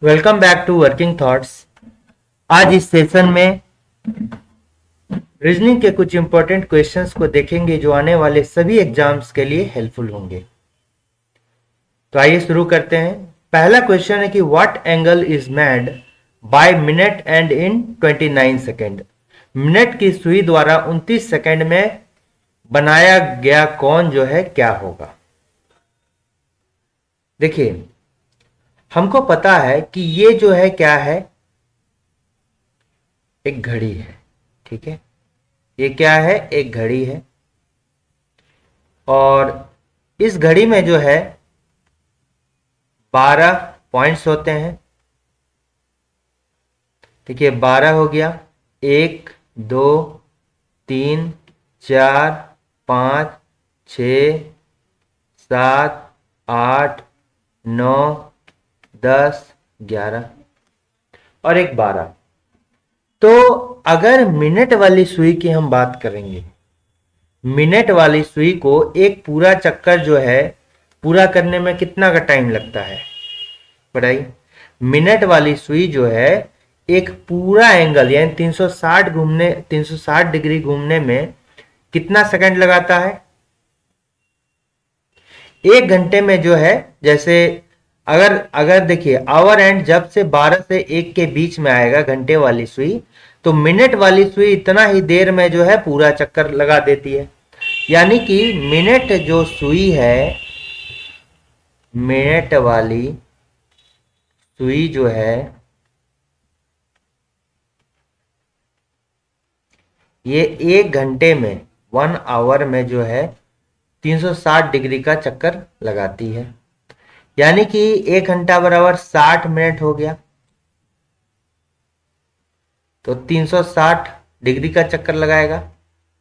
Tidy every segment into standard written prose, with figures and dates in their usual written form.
Welcome back to Working Thoughts. आज इस session में रीजनिंग के कुछ इंपॉर्टेंट क्वेश्चंस को देखेंगे जो आने वाले सभी एग्जाम्स के लिए हेल्पफुल होंगे। तो आइए शुरू करते हैं। पहला क्वेश्चन है कि what angle is made by minute and in 29 second. Minute की सुई द्वारा 29 सेकेंड में बनाया गया कोण जो है क्या होगा। देखिए, हमको पता है कि ये जो है क्या है, एक घड़ी है। ठीक है, ये क्या है, एक घड़ी है। और इस घड़ी में जो है 12 पॉइंट्स होते हैं। देखिए 12 हो गया, 1 2 3 4 5 6 7 8 9 10 11 और एक 12। तो अगर मिनट वाली सुई की हम बात करेंगे, मिनट वाली सुई को एक पूरा चक्कर जो है पूरा करने में कितना का टाइम लगता है बताइए। मिनट वाली सुई जो है एक पूरा एंगल यानी 360 डिग्री घूमने में कितना सेकंड लगाता है। 1 घंटे में जो है, जैसे अगर देखिए आवर एंड जब से 12 से 1 के बीच में आएगा घंटे वाली सुई, तो मिनट वाली सुई इतना ही देर में जो है पूरा चक्कर लगा देती है। यानी कि मिनट जो सुई है, मिनट वाली सुई जो है ये 1 घंटे में 1 आवर में जो है 360 डिग्री का चक्कर लगाती है। यानी कि 1 घंटा बराबर 60 मिनट हो गया, तो 360 डिग्री का चक्कर लगाएगा।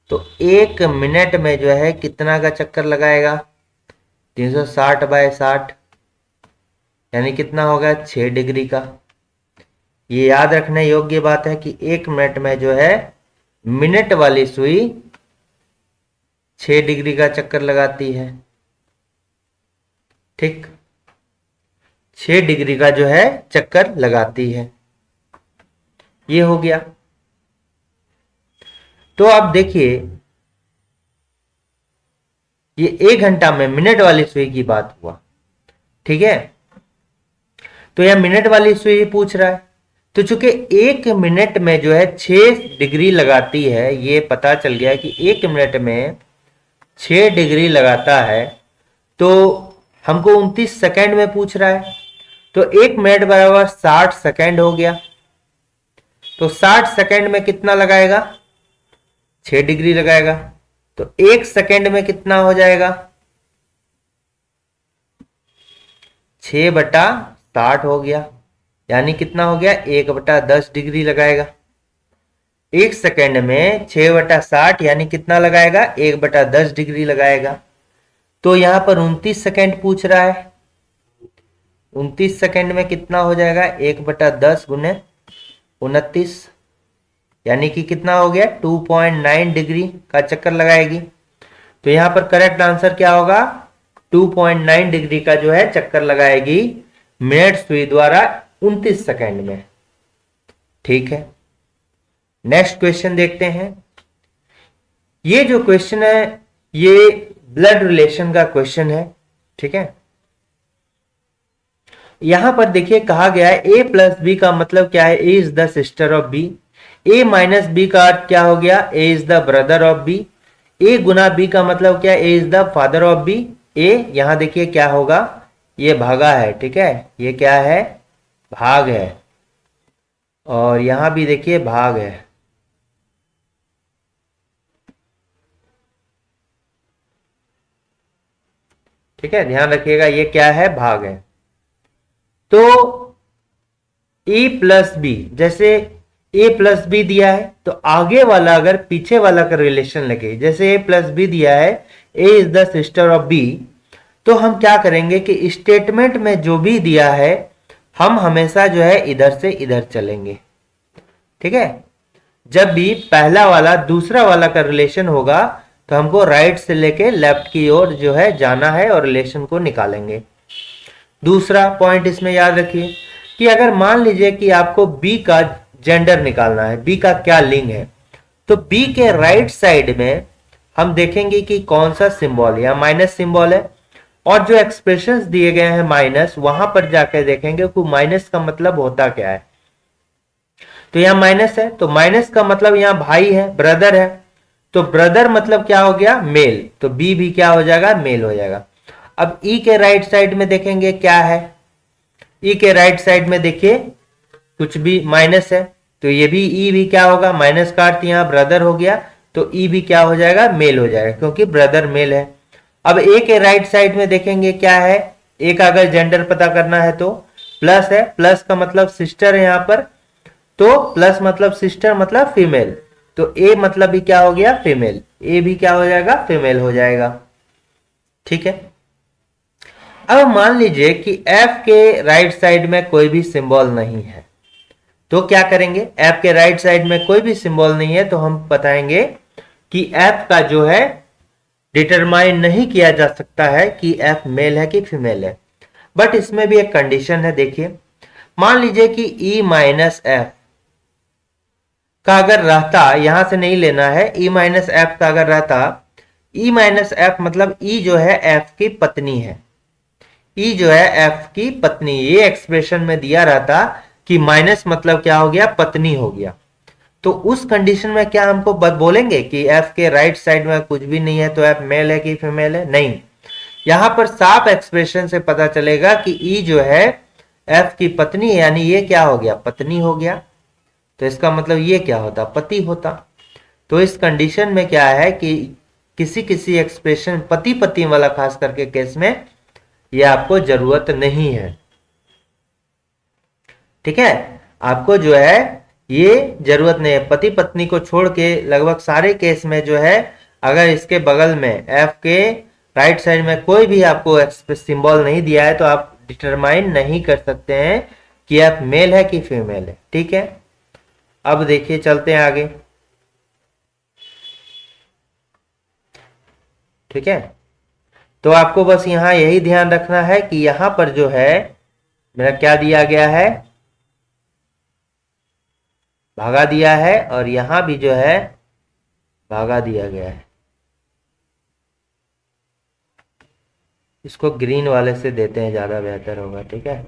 तो 1 मिनट में जो है कितना का चक्कर लगाएगा, 360 बाय 60 यानी कितना होगा 6 डिग्री का। ये याद रखने योग्य बात है कि 1 मिनट में जो है मिनट वाली सुई 6 डिग्री का चक्कर लगाती है। ठीक, 6 डिग्री का जो है चक्कर लगाती है। ये हो गया। तो अब देखिए, ये 1 घंटा में मिनट वाली सुई की बात हुआ। ठीक है, तो यह मिनट वाली सुई पूछ रहा है। तो चूंकि 1 मिनट में जो है 6 डिग्री लगाती है, ये पता चल गया कि 1 मिनट में 6 डिग्री लगाता है, तो हमको 29 सेकेंड में पूछ रहा है। तो 1 मिनट बराबर 60 सेकेंड हो गया। तो 60 सेकेंड में कितना लगाएगा, 6 डिग्री लगाएगा। तो 1 सेकेंड में कितना हो जाएगा, 6/60 हो गया। यानी कितना हो गया, 1/10 डिग्री लगाएगा। 1 सेकेंड में 6/60 यानी कितना लगाएगा, 1/10 डिग्री लगाएगा। तो यहां पर 29 सेकेंड पूछ रहा है। 29 सेकेंड में कितना हो जाएगा, 1/10 गुने 29 यानी कि कितना हो गया, 2.9 डिग्री का चक्कर लगाएगी। तो यहां पर करेक्ट आंसर क्या होगा, 2.9 डिग्री का जो है चक्कर लगाएगी मिनट सुई द्वारा 29 सेकेंड में। ठीक है, नेक्स्ट क्वेश्चन देखते हैं। ये जो क्वेश्चन है ये ब्लड रिलेशन का क्वेश्चन है। ठीक है, यहां पर देखिए कहा गया है a प्लस बी का मतलब क्या है, a is the sister of b। a minus B का अर्थ क्या हो गया, a is the brother of b। a गुना b का मतलब क्या, a is the father of b। a यहां देखिए क्या होगा, ये भागा है। ठीक है, ये क्या है, भाग है। और यहां भी देखिए भाग है। ठीक है, ध्यान रखिएगा, ये क्या है, भाग है। तो a प्लस बी, जैसे a प्लस बी दिया है तो आगे वाला अगर पीछे वाला का रिलेशन लगे, जैसे a प्लस बी दिया है, a is the sister of b, तो हम क्या करेंगे कि स्टेटमेंट में जो भी दिया है हम हमेशा जो है इधर से इधर चलेंगे। ठीक है, जब भी पहला वाला दूसरा वाला का रिलेशन होगा तो हमको राइट से लेके लेफ्ट की ओर जो है जाना है और रिलेशन को निकालेंगे। दूसरा पॉइंट इसमें याद रखिए कि कि अगर मान लीजिए कि आपको बी का जेंडर निकालना है, बी का क्या लिंग है, तो बी के राइट साइड में हम देखेंगे कि कौन सा सिंबल या माइनस सिंबल है, और जो एक्सप्रेशंस दिए गए हैं माइनस, वहां पर जाकर देखेंगे कि माइनस का मतलब होता क्या है। तो यहां माइनस है, तो माइनस का मतलब यहां भाई है, ब्रदर है, तो ब्रदर मतलब क्या हो गया, मेल, तो बी भी क्या हो जाएगा, मेल हो जाएगा। अब ई के राइट साइड में देखेंगे क्या है, ई के राइट साइड में देखिए कुछ भी माइनस है, तो ये भी ई भी क्या होगा, माइनस का अर्थ यहां ब्रदर हो गया, तो ई भी क्या हो जाएगा, मेल हो जाएगा, क्योंकि ब्रदर मेल है। अब ए के राइट साइड में देखेंगे क्या है, ए का अगर जेंडर पता करना है तो प्लस है, प्लस का मतलब सिस्टर है यहां पर, तो प्लस मतलब सिस्टर मतलब फीमेल, तो ए मतलब भी क्या हो गया, फीमेल, ए भी क्या हो जाएगा, फीमेल हो जाएगा। ठीक है। अब मान लीजिए कि एफ के राइट साइड में कोई भी सिंबल नहीं है, तो क्या करेंगे, एफ के राइट साइड में कोई भी सिंबल नहीं है, तो हम बताएंगे कि एफ का जो है डिटरमाइन नहीं किया जा सकता है कि एफ मेल है कि फीमेल है। बट इसमें भी एक कंडीशन है, देखिए मान लीजिए कि ई माइनस एफ का अगर रहता, यहां से नहीं लेना है, ई माइनस एफ का अगर रहता, ई माइनस एफ मतलब ई जो है एफ की पत्नी है, ई जो है एफ की पत्नी, ये एक्सप्रेशन में दिया रहता कि माइनस मतलब क्या हो गया, पत्नी हो गया, तो उस कंडीशन में क्या हमको बोलेंगे कि एफ के राइट साइड में कुछ भी नहीं है, तो एफ मेल है कि फीमेल है, नहीं। यहां पर साफ एक्सप्रेशन से पता चलेगा कि ई जो है एफ की पत्नी है, यानी ये क्या हो गया, पत्नी हो गया, तो इसका मतलब ये क्या होता, पति होता। तो इस कंडीशन में क्या है कि किसी किसी एक्सप्रेशन पति पत्नी वाला खास करके केस में ये आपको जरूरत नहीं है। ठीक है, आपको जो है ये जरूरत नहीं है, पति पत्नी को छोड़ के लगभग सारे केस में जो है, अगर इसके बगल में एफ के राइट साइड में कोई भी आपको सिंबल नहीं दिया है, तो आप डिटरमाइन नहीं कर सकते हैं कि एफ मेल है कि फीमेल है। ठीक है, अब देखिए चलते हैं आगे। ठीक है, तो आपको बस यहां यही ध्यान रखना है कि यहां पर जो है मेरा क्या दिया गया है, भागा दिया है, और यहां भी जो है भागा दिया गया है। इसको ग्रीन वाले से देते हैं, ज्यादा बेहतर होगा। ठीक है,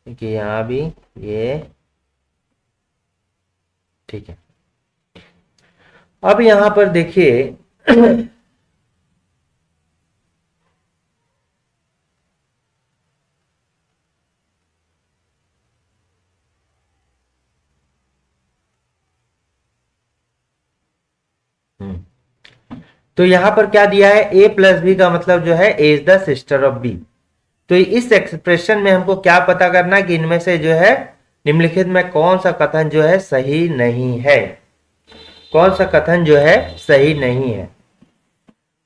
कि यहां भी ये ठीक है। अब यहां पर देखिए तो यहां पर क्या दिया है, ए प्लस बी का मतलब जो है A is the sister of B. तो इस एक्सप्रेशन में हमको क्या पता करना है कि इनमें से जो है निम्नलिखित में कौन सा कथन जो है सही नहीं है, कौन सा कथन जो है सही नहीं है।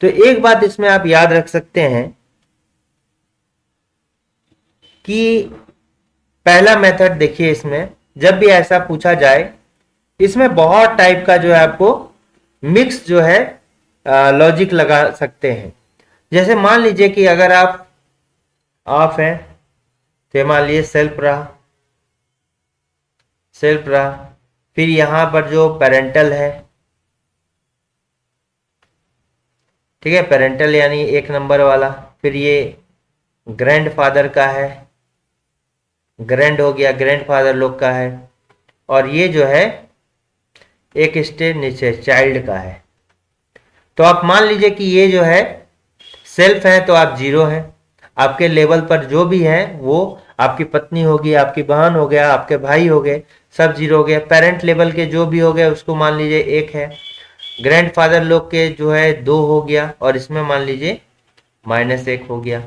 तो एक बात इसमें आप याद रख सकते हैं कि पहला मेथड देखिए, इसमें जब भी ऐसा पूछा जाए, इसमें बहुत टाइप का जो है आपको मिक्स जो है लॉजिक लगा सकते हैं। जैसे मान लीजिए कि अगर आप ऑफ हैं, तो मान लीजिए सेल्फ रहा, सेल्फ रहा, फिर यहां पर जो पेरेंटल है, ठीक है, पेरेंटल यानी एक नंबर वाला, फिर ये ग्रैंडफादर का है, ग्रैंड हो गया, ग्रैंडफादर लोग का है, और ये जो है एक स्टेज नीचे चाइल्ड का है। तो आप मान लीजिए कि ये जो है सेल्फ है, तो आप जीरो हैं, आपके लेवल पर जो भी है वो आपकी पत्नी होगी, आपकी बहन हो गया, आपके भाई हो गए, सब जीरो हो गए। पेरेंट लेवल के जो भी हो गए उसको मान लीजिए एक है, ग्रैंडफादर लोग के जो है दो हो गया, और इसमें मान लीजिए -1 हो गया।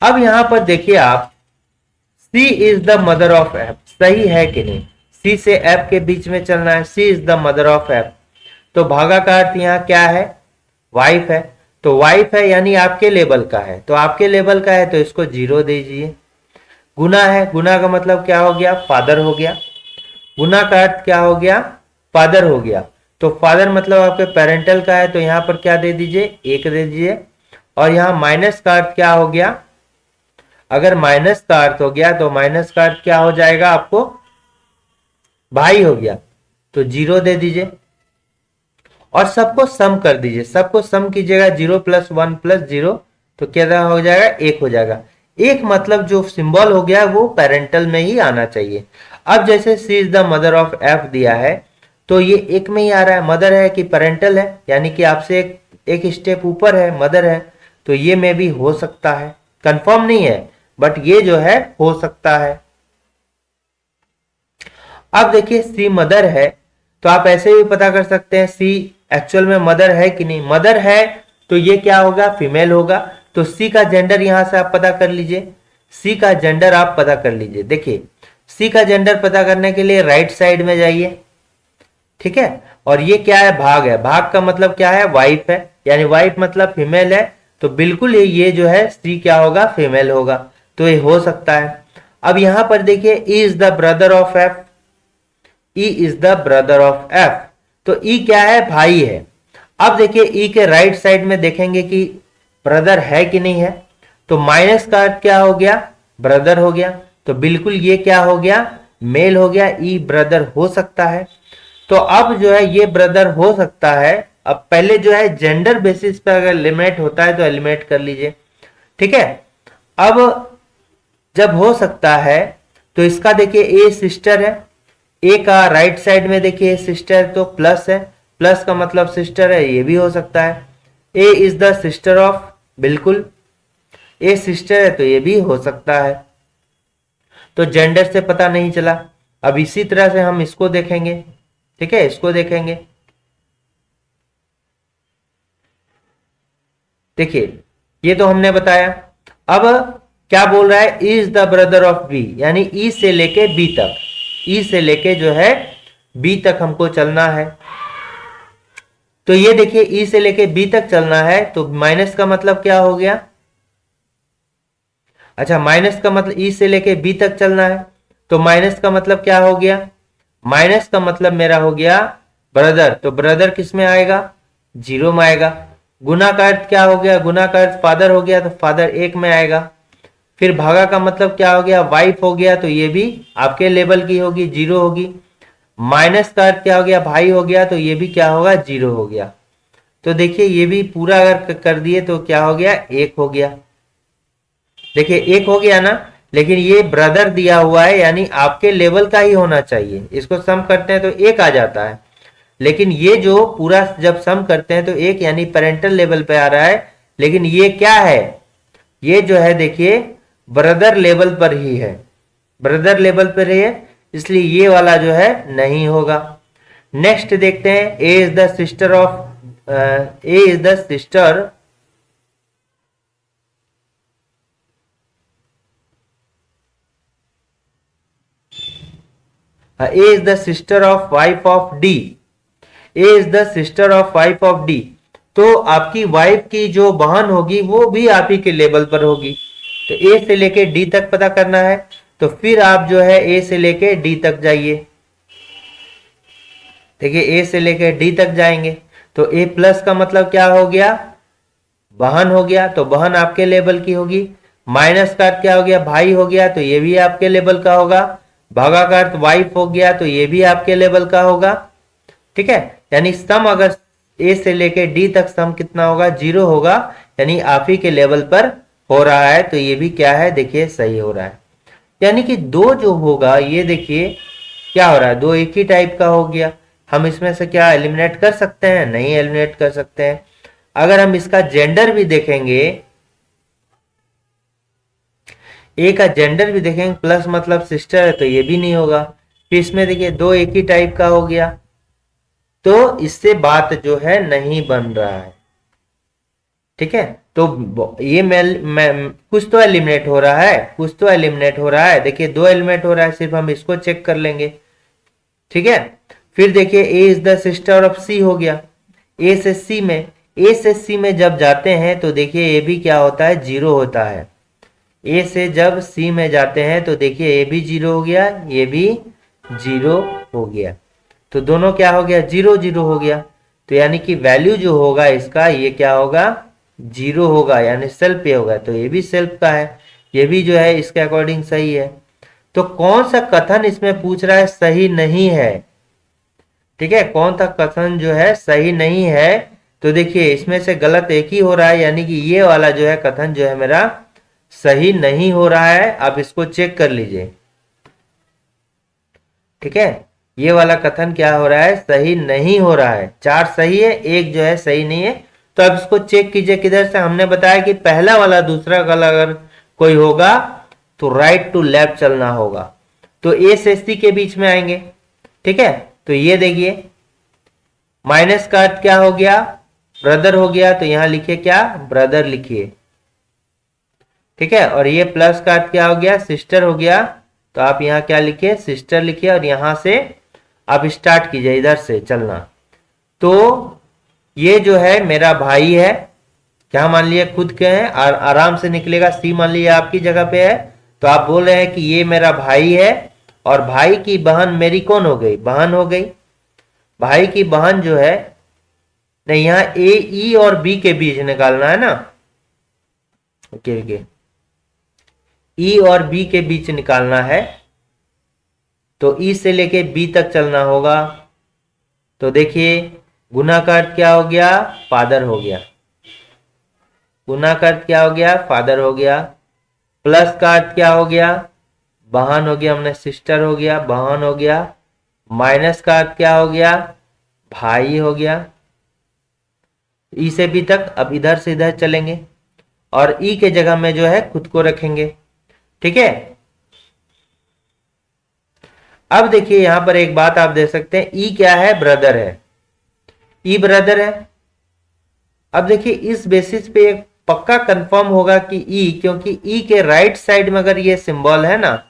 अब यहां पर देखिए आप, C is the mother of F, सही है कि नहीं, सी से एफ के बीच में चलना है, C is the mother of F, तो भागा का अर्थ यहां क्या है, वाइफ है, तो वाइफ है यानी आपके लेवल का है, तो आपके लेवल का है तो इसको 0 दीजिए। गुना है, गुना का मतलब क्या हो गया, फादर हो गया, गुना का अर्थ क्या हो गया, फादर हो गया। तो फादर मतलब आपके पेरेंटल का है, तो यहाँ पर क्या दे दीजिए, 1 दे दीजिए। और यहाँ माइनस का अर्थ क्या हो गया, अगर माइनस का अर्थ हो गया तो माइनस का अर्थ क्या हो जाएगा आपको, भाई हो गया, तो 0 दे दीजिए। और सबको सम कर दीजिए, सबको सम कीजिएगा, 0 + 1 + 0 तो क्या हो जाएगा, 1 हो जाएगा। एक मतलब जो सिंबल हो गया वो पेरेंटल में ही आना चाहिए। अब जैसे C is the mother of F दिया है, तो ये एक में ही आ रहा है, मदर है कि पेरेंटल है, यानी कि आपसे एक स्टेप ऊपर है, मदर है, तो ये में भी हो सकता है, कंफर्म नहीं है बट ये जो है हो सकता है। अब देखिए सी मदर है, तो आप ऐसे भी पता कर सकते हैं सी एक्चुअल में मदर है कि नहीं, मदर है तो ये क्या होगा, फीमेल होगा। तो सी का जेंडर यहां से आप पता कर लीजिए, सी का जेंडर आप पता कर लीजिए। देखिए सी का जेंडर पता करने के लिए राइट साइड में जाइए, ठीक है। और ये क्या है, भाग है, भाग का मतलब क्या है, वाइफ है, यानी वाइफ मतलब फीमेल है, तो बिल्कुल ये जो है सी क्या होगा, फीमेल होगा, तो ये हो सकता है। अब यहां पर देखिए E is the brother of F, E is the brother of F, तो ई क्या है, भाई है। अब देखिए ई के राइट साइड में देखेंगे कि ब्रदर है कि नहीं है, तो माइनस का अर्थ क्या हो गया, ब्रदर हो गया, तो बिल्कुल ये क्या हो गया, मेल हो गया, ई ब्रदर हो सकता है। तो अब जो है ये ब्रदर हो सकता है। अब पहले जो है जेंडर बेसिस पर अगर एलिमिनेट होता है तो एलिमिनेट कर लीजिए, ठीक है। अब जब हो सकता है तो इसका देखिए ए सिस्टर है, ए का राइट साइड में देखिए सिस्टर तो प्लस है, प्लस का मतलब सिस्टर है, ये भी हो सकता है। A is the sister of, बिल्कुल ए सिस्टर है तो ये भी हो सकता है। तो जेंडर से पता नहीं चला। अब इसी तरह से हम इसको देखेंगे, ठीक है, इसको देखेंगे। देखिए ये तो हमने बताया। अब क्या बोल रहा है, is the brother of B, यानी ई से लेके बी तक, ई से लेके जो है बी तक हमको चलना है। तो ये देखिए ई से लेके बी तक चलना है, तो माइनस का मतलब क्या हो गया, अच्छा माइनस का मतलब ई से लेके बी तक चलना है, तो माइनस का मतलब क्या हो गया, माइनस का मतलब मेरा हो गया ब्रदर, तो ब्रदर किस में आएगा, 0 में आएगा। गुना का अर्थ क्या हो गया, गुना का अर्थ फादर हो गया, तो फादर 1 में आएगा। फिर भागा का मतलब क्या हो गया, वाइफ हो गया, तो ये भी आपके लेवल की होगी, 0 होगी। माइनस का अर्थ क्या हो गया, भाई हो गया, तो ये भी क्या होगा, 0 हो गया। तो देखिए ये भी पूरा अगर कर दिए तो क्या हो गया, 1 हो गया। देखिए 1 हो गया ना, लेकिन ये ब्रदर दिया हुआ है, यानी आपके लेवल का ही होना चाहिए। इसको सम करते हैं तो 1 आ जाता है, लेकिन ये जो पूरा जब सम करते हैं तो 1 यानी पेरेंटल लेवल पे आ रहा है, लेकिन ये क्या है, ये जो है देखिए ब्रदर लेवल पर ही है, ब्रदर लेवल पर ही है, इसलिए ये वाला जो है नहीं होगा। नेक्स्ट देखते हैं, A is the sister of, A is the sister, A is the sister of wife of D, A is the sister of wife of D, तो आपकी वाइफ की जो बहन होगी वो भी आप ही के लेवल पर होगी। तो ए से लेके डी तक पता करना है, तो फिर आप जो है ए से लेके डी तक जाइए। देखिए ए से लेके डी तक जाएंगे तो ए प्लस का मतलब क्या हो गया, बहन हो गया, तो बहन आपके लेवल की होगी। माइनस का अर्थ क्या हो गया, भाई हो गया, तो ये भी आपके लेवल का होगा। भागा का अर्थ वाइफ हो गया, तो ये भी आपके लेवल का होगा, ठीक है। यानी सम अगर ए से लेके डी तक सम कितना होगा, 0 होगा, यानी आप ही के लेवल पर हो रहा है, तो ये भी क्या है, देखिए सही हो रहा है। यानी कि 2 जो होगा, ये देखिए क्या हो रहा है, 2 एक ही टाइप का हो गया। हम इसमें से क्या एलिमिनेट कर सकते हैं, नहीं एलिमिनेट कर सकते हैं। अगर हम इसका जेंडर भी देखेंगे, ए का जेंडर भी देखेंगे, प्लस मतलब सिस्टर है, तो ये भी नहीं होगा। फिर इसमें देखिए 2 एक ही टाइप का हो गया, तो इससे बात जो है नहीं बन रहा है, ठीक है। तो ये कुछ तो एलिमिनेट हो रहा है, कुछ तो एलिमिनेट हो रहा है। देखिए 2 एलिमिनेट हो रहा है, सिर्फ हम इसको चेक कर लेंगे, ठीक है। फिर देखिए ए इज द सिस्टर ऑफ सी हो गया, ए से सी में, ए से सी में जब जाते हैं तो देखिए ये भी क्या होता है, 0 होता है। ए से जब सी में जाते हैं तो देखिए ये भी 0 हो गया, ये भी 0 हो गया। तो दोनों क्या हो गया, 0 0 हो गया। तो यानी कि वैल्यू जो होगा इसका, ये क्या होगा, 0 होगा, यानी सेल्फ पे होगा। तो ये भी सेल्फ का है, ये भी जो है इसके अकॉर्डिंग सही है। तो कौन सा कथन इसमें पूछ रहा है सही नहीं है, ठीक है, कौन सा कथन जो है सही नहीं है। तो देखिए इसमें से गलत एक ही हो रहा है, यानी कि ये वाला जो है कथन जो है मेरा सही नहीं हो रहा है। आप इसको चेक कर लीजिए, ठीक है, ये वाला कथन क्या हो रहा है, सही नहीं हो रहा है। 4 सही है, एक जो है सही नहीं है। तो अब इसको चेक कीजिए किधर से। हमने बताया कि पहला वाला दूसरा वाला अगर कोई होगा तो राइट टू लेफ्ट चलना होगा। तो ए से सी के बीच में आएंगे, ठीक है। तो ये देखिए माइनस का अर्थ क्या हो गया, ब्रदर हो गया। तो यहां लिखिए क्या, ब्रदर लिखिए, ठीक है। और ये प्लस का अर्थ क्या हो गया, सिस्टर हो गया। तो आप यहां क्या लिखिए, सिस्टर लिखिए। और यहां से आप स्टार्ट कीजिए, इधर से चलना। तो ये जो है मेरा भाई है, क्या मान लिया, खुद के हैं, और आराम से निकलेगा। सी मान लिया आपकी जगह पे है। तो आप बोल रहे हैं कि ये मेरा भाई है, और भाई की बहन मेरी कौन हो गई, बहन हो गई। भाई की बहन जो है, नहीं यहां ए ई और बी के बीच निकालना है ना, ओके ओके, ई और बी के बीच निकालना है। तो ई से लेके बी तक चलना होगा। तो देखिए गुना का अर्थ क्या हो गया, फादर हो गया। गुना का अर्थ क्या हो गया, फादर हो गया। प्लस का अर्थ क्या हो गया, बहन हो गया, हमने सिस्टर हो गया, बहन हो गया। माइनस का अर्थ क्या हो गया, भाई हो गया। ई से बी तक अब इधर से इधर चलेंगे, और ई के जगह में जो है खुद को रखेंगे, ठीक है। अब देखिए यहां पर एक बात आप देख सकते हैं, ई क्या है, ब्रदर है, ई ब्रदर है। अब देखिए इस बेसिस पे एक पक्का कंफर्म होगा कि ई, क्योंकि ई के राइट साइड में अगर ये सिंबल है ना,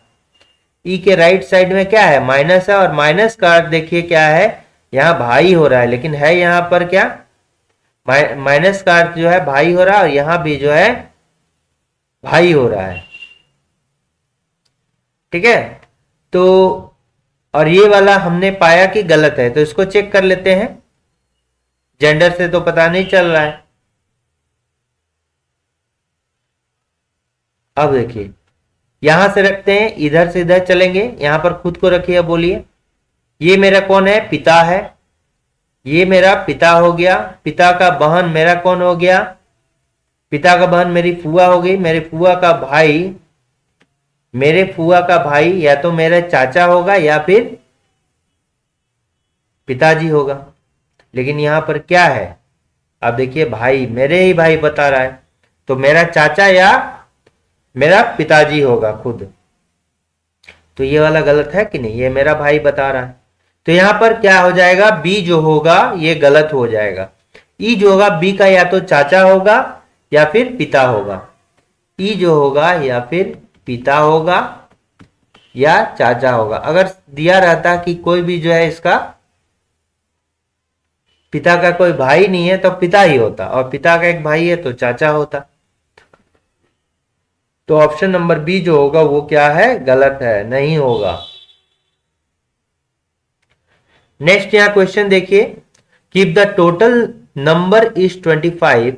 ई के राइट साइड में क्या है, माइनस है। और माइनस का अर्थ देखिए क्या है, यहां भाई हो रहा है, लेकिन है यहां पर क्या, माइनस का अर्थ जो है भाई हो रहा है, और यहां भी जो है भाई हो रहा है, ठीक है। तो और ये वाला हमने पाया कि गलत है, तो इसको चेक कर लेते हैं। जेंडर से तो पता नहीं चल रहा है। अब देखिए यहां से रखते हैं, इधर से इधर चलेंगे, यहां पर खुद को रखिए, बोलिए ये मेरा कौन है, पिता है। ये मेरा पिता हो गया। पिता का बहन मेरा कौन हो गया, पिता का बहन मेरी फुआ हो गई। मेरे फुआ का भाई, मेरे फुआ का भाई या तो मेरा चाचा होगा या फिर पिताजी होगा। लेकिन यहां पर क्या है, अब देखिए भाई, मेरे ही भाई बता रहा है, तो मेरा चाचा या मेरा पिताजी होगा खुद। तो ये वाला गलत है कि नहीं, ये मेरा भाई बता रहा है। तो यहां पर क्या हो जाएगा, बी जो होगा ये गलत हो जाएगा। ई जो होगा बी का या तो चाचा होगा या फिर पिता होगा। ई जो होगा या फिर पिता होगा या चाचा होगा। अगर दिया रहता कि कोई भी जो है इसका पिता का कोई भाई नहीं है तो पिता ही होता, और पिता का एक भाई है तो चाचा होता। तो ऑप्शन नंबर बी जो होगा वो क्या है, गलत है, नहीं होगा। नेक्स्ट यहां क्वेश्चन देखिए, keep the total number is 25,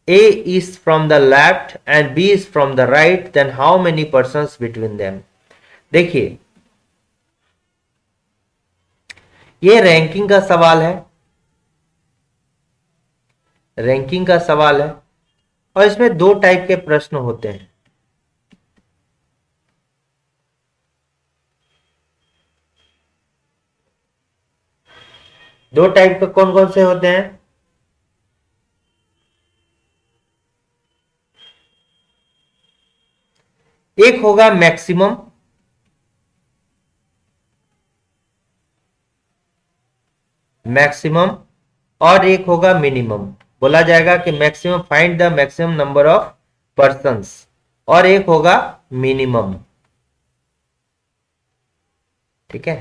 A is from the left and B is from the right, then how many persons between them? देखिए ये रैंकिंग का सवाल है, रैंकिंग का सवाल है, और इसमें दो टाइप के प्रश्न होते हैं। दो टाइप के कौन कौन से होते हैं, एक होगा मैक्सिमम, मैक्सिमम, और एक होगा मिनिमम। बोला जाएगा कि maximum, find the maximum number of persons, और एक होगा मिनिमम, ठीक है।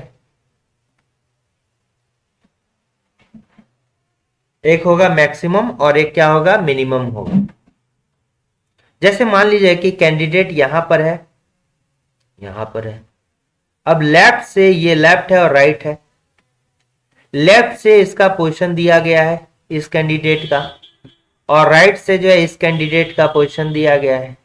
एक होगा मैक्सिमम और एक क्या होगा, मिनिमम होगा। जैसे मान लीजिए कि कैंडिडेट यहां पर है, यहां पर है। अब लेफ्ट से ये लेफ्ट है और राइट है, लेफ्ट से इसका पोजीशन दिया गया है इस कैंडिडेट का, और राइट से जो है इस कैंडिडेट का पोजीशन दिया गया है।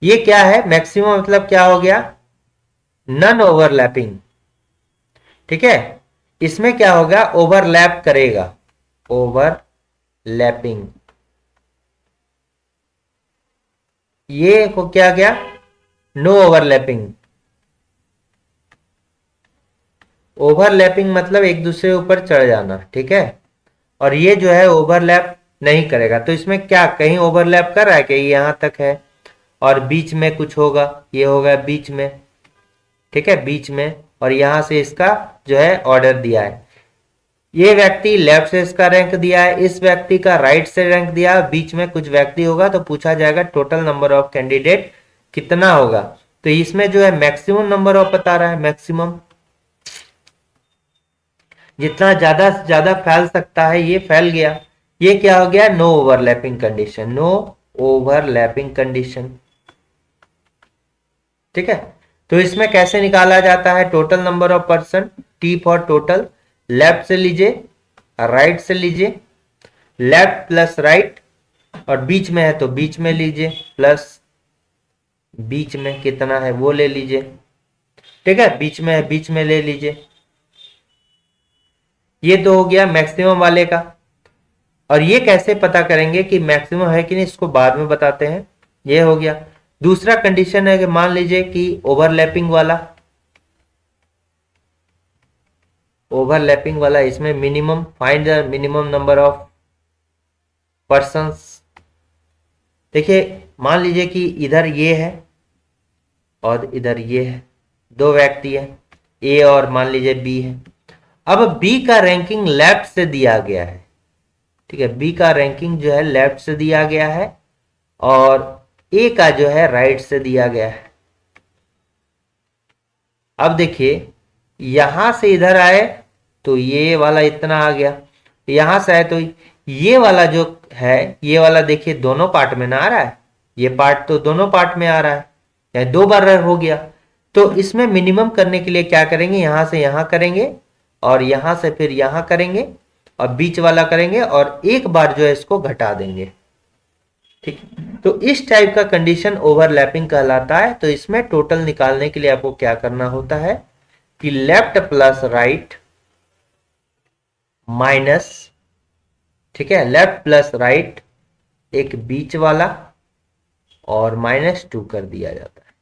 ये क्या है, मैक्सिमम मतलब क्या हो गया, नन ओवरलैपिंग। ठीक है, इसमें क्या होगा, ओवरलैप करेगा, ओवरलैपिंग। ये को क्या गया, नो ओवरलैपिंग। ओवरलैपिंग मतलब एक दूसरे ऊपर चढ़ जाना। ठीक है, और ये जो है ओवरलैप नहीं करेगा। तो इसमें क्या कहीं ओवरलैप कर रहा है कि यहां तक है और बीच में कुछ होगा, ये होगा बीच में। ठीक है, बीच में, और यहां से इसका जो है ऑर्डर दिया है। ये व्यक्ति लेफ्ट से इसका रैंक दिया है, इस व्यक्ति का राइट से रैंक दिया है, बीच में कुछ व्यक्ति होगा, तो पूछा जाएगा टोटल नंबर ऑफ कैंडिडेट कितना होगा। तो इसमें जो है मैक्सिमम नंबर ऑफ बता रहा है, मैक्सिमम जितना ज्यादा से ज्यादा फैल सकता है ये फैल गया। ये क्या हो गया, no overlapping condition, no overlapping condition. ठीक है, तो इसमें कैसे निकाला जाता है total number of person, T for total, left से लीजिए, राइट से लीजिए, लेफ्ट प्लस राइट, और बीच में है तो बीच में लीजिए, प्लस बीच में कितना है वो ले लीजिए। ठीक है, बीच में है, बीच में ले लीजिए। ये तो हो गया मैक्सिमम वाले का। और ये कैसे पता करेंगे कि मैक्सिमम है कि नहीं, इसको बाद में बताते हैं। ये हो गया। दूसरा कंडीशन है कि मान लीजिए कि ओवरलैपिंग वाला, ओवरलैपिंग वाला, इसमें minimum, find the minimum number of persons. देखिए, मान लीजिए कि इधर ये है और इधर ये है, दो व्यक्ति है, ए और मान लीजिए बी है। अब बी का रैंकिंग लेफ्ट से दिया गया है। ठीक है, बी का रैंकिंग जो है लेफ्ट से दिया गया है और ए का जो है राइट से दिया गया है। अब देखिए, यहां से इधर आए तो ये वाला इतना आ गया, यहां से आए तो ये वाला जो है, ये वाला देखिए दोनों पार्ट में ना आ रहा है, ये पार्ट तो दोनों पार्ट में आ रहा है, यानी दो बार हो गया। तो इसमें मिनिमम करने के लिए क्या करेंगे, यहां से यहां करेंगे और यहां से फिर यहां करेंगे और बीच वाला करेंगे और एक बार जो है इसको घटा देंगे। ठीक, तो इस टाइप का कंडीशन ओवरलैपिंग कहलाता है। तो इसमें टोटल निकालने के लिए आपको क्या करना होता है कि लेफ्ट प्लस राइट माइनस, ठीक है, लेफ्ट प्लस राइट एक बीच वाला और -2 कर दिया जाता है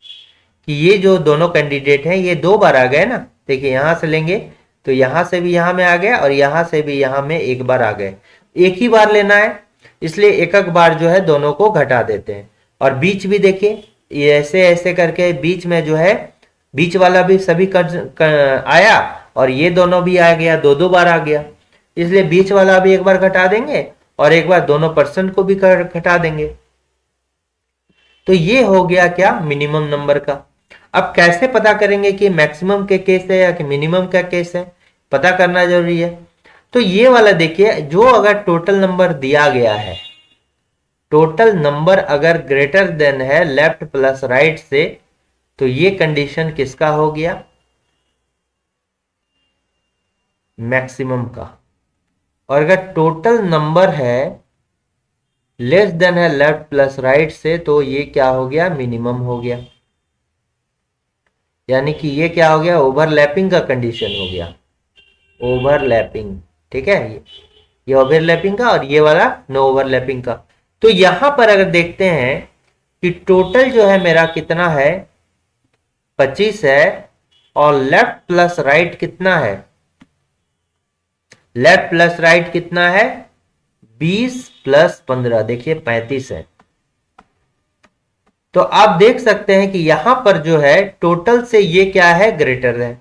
कि ये जो दोनों कैंडिडेट हैं ये दो बार आ गए ना। देखिए, यहां से लेंगे तो यहां से भी यहां में आ गया और यहां से भी यहां में एक बार आ गए, एक ही बार लेना है, इसलिए एक एक बार जो है दोनों को घटा देते हैं। और बीच भी देखिए, ऐसे ऐसे करके बीच में जो है बीच वाला भी सभी आया और ये दोनों भी आ गया, दो दो बार आ गया, इसलिए बीच वाला भी एक बार घटा देंगे और एक बार दोनों पर्सन को भी घटा देंगे। तो ये हो गया क्या, मिनिमम नंबर का। अब कैसे पता करेंगे कि मैक्सिमम के केस है या कि मिनिमम का केस है, पता करना जरूरी है। तो ये वाला देखिए, जो अगर टोटल नंबर दिया गया है, टोटल नंबर अगर ग्रेटर देन है लेफ्ट प्लस राइट से, तो ये कंडीशन किसका हो गया, मैक्सिमम का। और अगर टोटल नंबर है लेस देन है लेफ्ट प्लस राइट से, तो ये क्या हो गया, मिनिमम हो गया। यानी कि ये क्या हो गया, ओवरलैपिंग का कंडीशन हो गया, ओवरलैपिंग। ठीक है, ये ओवरलैपिंग का और ये वाला नो ओवरलैपिंग का। तो यहां पर अगर देखते हैं कि टोटल जो है मेरा कितना है, 25 है, और लेफ्ट प्लस राइट कितना है, लेफ्ट प्लस राइट कितना है, 20 प्लस 15, देखिए 35 है। तो आप देख सकते हैं कि यहां पर जो है टोटल से ये क्या है, ग्रेटर है।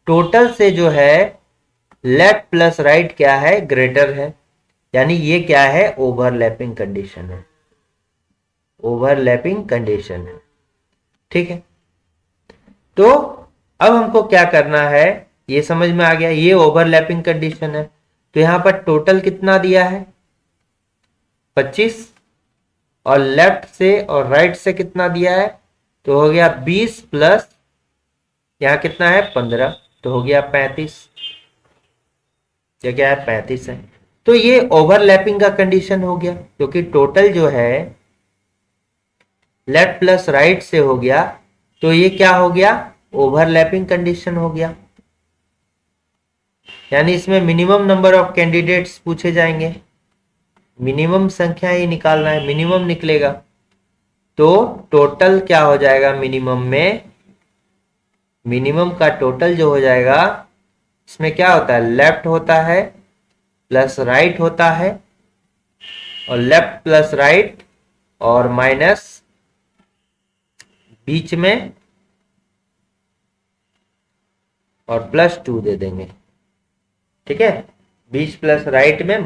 टोटल से जो है लेफ्ट प्लस राइट क्या है, ग्रेटर है, यानी ये क्या है, ओवरलैपिंग कंडीशन है, ओवरलैपिंग कंडीशन है। ठीक है, तो अब हमको क्या करना है, ये समझ में आ गया, ये ओवरलैपिंग कंडीशन है। तो यहां पर टोटल कितना दिया है, 25 और लेफ्ट से और राइट से कितना दिया है तो हो गया 20 प्लस यहाँ कितना है 15 तो हो गया 35। ये क्या है 35 है। तो ये ओवरलैपिंग का कंडीशन हो गया क्योंकि टोटल जो है लेफ्ट प्लस राइट से हो गया तो ये क्या हो गया ओवरलैपिंग कंडीशन हो गया। यानी इसमें मिनिमम नंबर ऑफ कैंडिडेट्स पूछे जाएंगे, मिनिमम संख्या ही निकालना है, मिनिमम निकलेगा तो टोटल क्या हो जाएगा मिनिमम में, मिनिमम का टोटल जो हो जाएगा इसमें क्या होता है लेफ्ट होता है प्लस राइट होता है और लेफ्ट प्लस राइट और माइनस बीच में और +2 दे देंगे। ठीक है 20 प्लस राइट में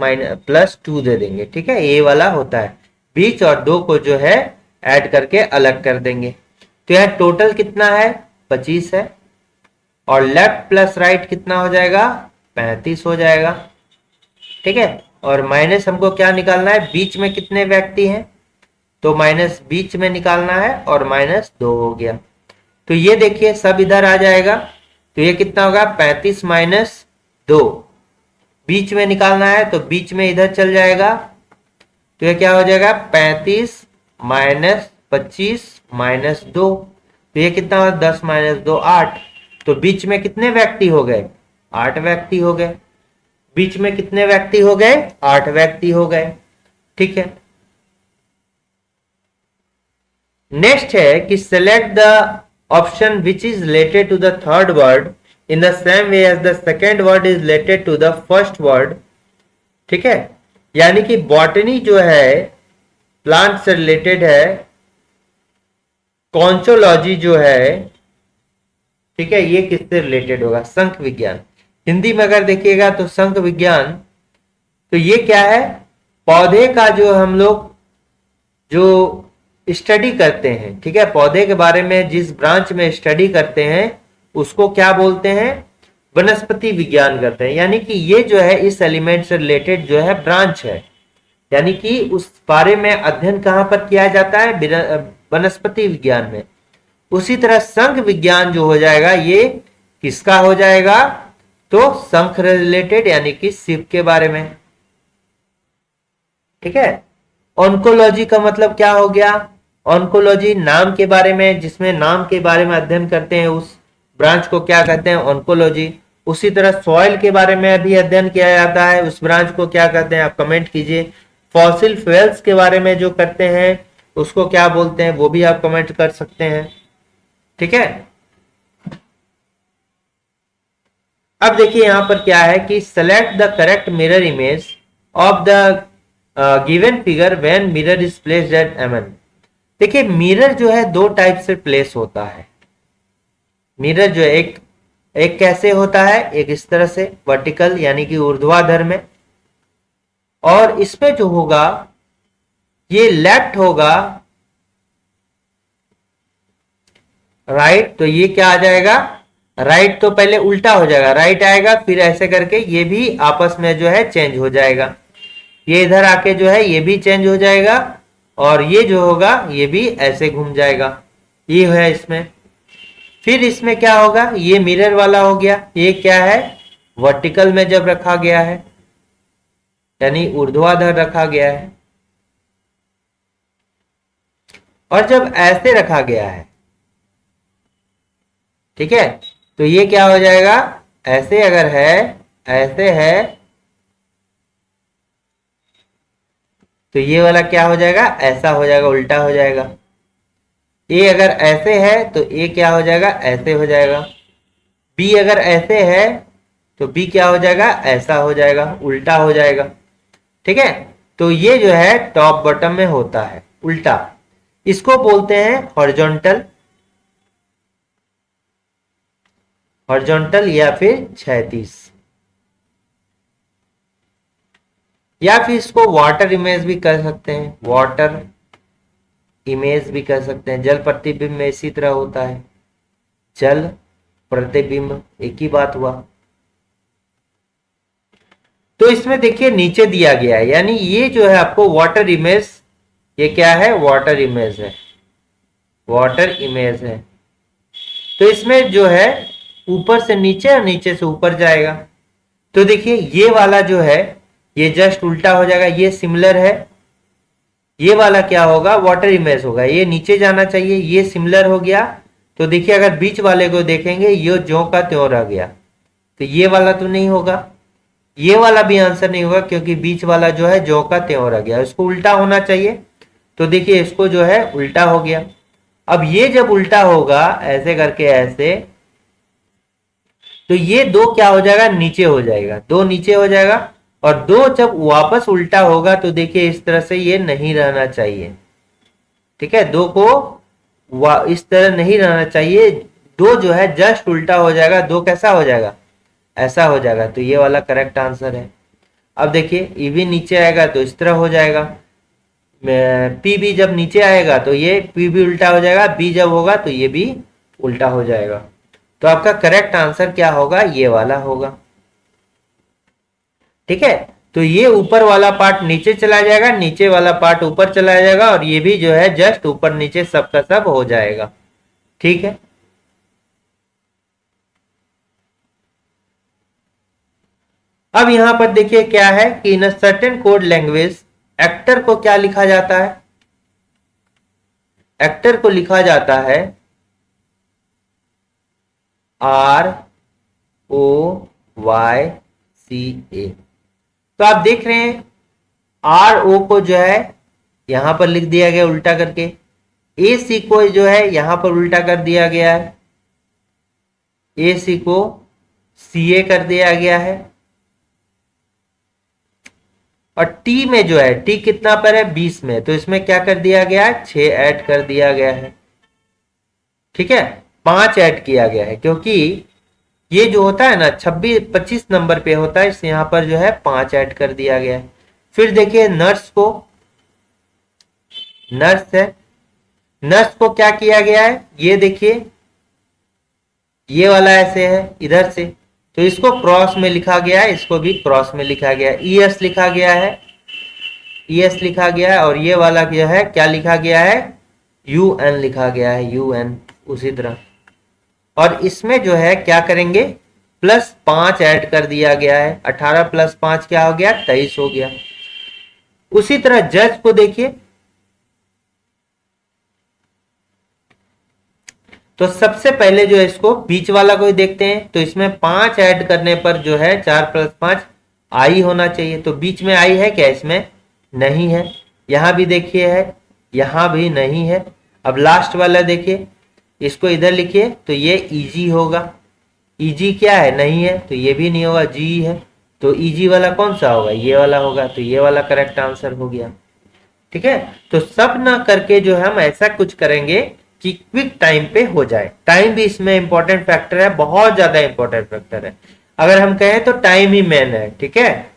+2 दे देंगे। ठीक है ये वाला होता है बीच और 2 को जो है ऐड करके अलग कर देंगे। तो यह टोटल कितना है 25 है और लेफ्ट प्लस राइट कितना हो जाएगा 35 हो जाएगा। ठीक है और माइनस हमको क्या निकालना है बीच में कितने व्यक्ति हैं तो माइनस बीच में निकालना है और -2 हो गया। तो ये देखिए सब इधर आ जाएगा तो ये कितना होगा 35 - 2 बीच में निकालना है तो बीच में इधर चल जाएगा तो ये क्या हो जाएगा 35 - 25 - 2 तो ये कितना होगा 10 - 2 8। तो बीच में कितने व्यक्ति हो गए 8 व्यक्ति हो गए। बीच में कितने व्यक्ति हो गए 8 व्यक्ति हो गए। ठीक है नेक्स्ट है कि select the option which is related to the third word in the same way as the second word is related to the first word. ठीक है यानी कि बॉटनी जो है प्लांट से रिलेटेड है, कॉन्चोलॉजी जो है ठीक है ये किससे रिलेटेड होगा संख विज्ञान। हिंदी में अगर देखिएगा तो संख विज्ञान तो ये क्या है पौधे का जो हम लोग जो स्टडी करते हैं। ठीक है पौधे के बारे में जिस ब्रांच में स्टडी करते हैं उसको क्या बोलते हैं वनस्पति विज्ञान करते हैं। यानी कि ये जो है इस एलिमेंट से रिलेटेड जो है ब्रांच है यानी कि उस बारे में अध्ययन कहां पर किया जाता है वनस्पति विज्ञान में। उसी तरह संघ विज्ञान जो हो जाएगा ये किसका हो जाएगा तो शंख रिलेटेड यानी कि शिव के बारे में। ठीक है ऑन्कोलॉजी का मतलब क्या हो गया ऑन्कोलॉजी नाम के बारे में, जिसमें नाम के बारे में अध्ययन करते हैं उस ब्रांच को क्या कहते हैं ऑन्कोलॉजी। उसी तरह सॉइल के बारे में भी अध्ययन किया जाता है उस ब्रांच को क्या कहते हैं आप कमेंट कीजिए। फॉसिल फ्यूल्स के बारे में जो करते हैं उसको क्या बोलते हैं वो भी आप कमेंट कर सकते हैं। ठीक है अब देखिए यहां पर क्या है कि select the correct mirror image of the given figure when mirror is placed at MN। देखिए मिरर जो है दो टाइप से प्लेस होता है। मिरर जो है एक कैसे होता है एक इस तरह से वर्टिकल यानी कि ऊर्ध्वाधर में और इसमें जो होगा ये लेफ्ट होगा राइट तो ये क्या आ जाएगा राइट तो पहले उल्टा हो जाएगा राइट आएगा फिर ऐसे करके ये भी आपस में जो है चेंज हो जाएगा। ये इधर आके जो है ये भी चेंज हो जाएगा और ये जो होगा ये भी ऐसे घूम जाएगा ये है इसमें। फिर इसमें क्या होगा ये मिरर वाला हो गया ये क्या है वर्टिकल में जब रखा गया है यानी ऊर्ध्वाधर रखा गया है और जब ऐसे रखा गया है ठीक है तो ये क्या हो जाएगा ऐसे अगर है ऐसे है तो ये वाला क्या हो जाएगा ऐसा हो जाएगा उल्टा हो जाएगा। ए अगर ऐसे है तो ए क्या हो जाएगा ऐसे हो जाएगा। बी अगर ऐसे है तो बी क्या हो जाएगा ऐसा हो जाएगा उल्टा हो जाएगा। ठीक है तो ये जो है टॉप बॉटम में होता है उल्टा इसको बोलते हैं हॉरिजॉन्टल हॉरिजॉन्टल या फिर क्षैतिज या फिर इसको वाटर इमेज भी कर सकते हैं वाटर इमेज भी कर सकते हैं। जल प्रतिबिंब में इसी तरह होता है जल प्रतिबिंब एक ही बात हुआ। तो इसमें देखिए नीचे दिया गया है, यानी ये जो है आपको वाटर इमेज, ये क्या है, वाटर इमेज है, वाटर इमेज है। तो इसमें जो है ऊपर से नीचे और नीचे से ऊपर जाएगा। तो देखिए ये वाला जो है ये जस्ट उल्टा हो जाएगा, ये सिमिलर है, ये वाला क्या होगा, वाटर इमेज होगा, ये नीचे जाना चाहिए, ये सिमिलर हो गया। तो देखिए अगर बीच वाले को देखेंगे ये ज्यों का त्यों रह गया, तो ये वाला तो नहीं होगा, ये वाला भी आंसर नहीं होगा क्योंकि बीच वाला जो है ज्यों का त्यों रह गया, इसको उल्टा होना चाहिए। तो देखिए इसको जो है उल्टा हो गया। अब ये जब उल्टा होगा ऐसे करके ऐसे, तो ये दो क्या हो जाएगा, नीचे हो जाएगा, दो नीचे हो जाएगा। और दो जब वापस उल्टा होगा तो देखिए इस तरह से ये नहीं रहना चाहिए, ठीक है, दो को इस तरह नहीं रहना चाहिए, दो जो है जस्ट उल्टा हो जाएगा, दो कैसा हो जाएगा, ऐसा हो जाएगा। तो ये वाला करेक्ट आंसर है। अब देखिए ई भी नीचे आएगा तो इस तरह हो जाएगा, पी भी जब नीचे आएगा तो ये पी भी उल्टा हो जाएगा, बी जब होगा तो ये भी उल्टा हो जाएगा। तो आपका करेक्ट आंसर क्या होगा, ये वाला होगा, ठीक है। तो ये ऊपर वाला पार्ट नीचे चला जाएगा, नीचे वाला पार्ट ऊपर चला जाएगा, और ये भी जो है जस्ट ऊपर नीचे सब का सब हो जाएगा, ठीक है। अब यहां पर देखिए क्या है कि in certain code language actor को क्या लिखा जाता है, एक्टर को लिखा जाता है ROYCA। तो आप देख रहे हैं RO को जो है यहां पर लिख दिया गया उल्टा करके, AC को जो है यहां पर उल्टा कर दिया गया है, AC को CA कर दिया गया है, और T में जो है T कितना पर है, 20 में, तो इसमें क्या कर दिया गया है, 6 ऐड कर दिया गया है, ठीक है, 5 ऐड किया गया है, क्योंकि ये जो होता है ना 25 नंबर पे होता है, इसलिए यहां पर जो है 5 ऐड कर दिया गया है। फिर देखिए नर्स को, नर्स है, नर्स को क्या किया गया है, ये देखिए ये वाला ऐसे है इधर से, तो इसको क्रॉस में लिखा गया है, इसको भी क्रॉस में लिखा गया है, ES लिखा गया है, ES लिखा गया है, और ये वाला जो है क्या लिखा गया है, UN लिखा गया है, UN उसी तरह। और इसमें जो है क्या करेंगे, +5 ऐड कर दिया गया है, 18 + 5 क्या हो गया, 23 हो गया। उसी तरह जज को देखिए, तो सबसे पहले जो है इसको बीच वाला को ही देखते हैं, तो इसमें 5 ऐड करने पर जो है 4 + 5 आई होना चाहिए, तो बीच में आई है क्या, इसमें नहीं है, यहां भी देखिए है, यहां भी नहीं है। अब लास्ट वाला देखिए, इसको इधर लिखिए तो ये ईजी होगा, ईजी क्या है, नहीं है, तो ये भी नहीं होगा, जी है, तो ईजी वाला कौन सा होगा, ये वाला होगा, तो ये वाला करेक्ट आंसर हो गया, ठीक है। तो सब ना करके जो हम ऐसा कुछ करेंगे कि क्विक टाइम पे हो जाए, टाइम भी इसमें इंपॉर्टेंट फैक्टर है, बहुत ज्यादा इंपॉर्टेंट फैक्टर है, अगर हम कहें तो टाइम ही मेन है, ठीक है।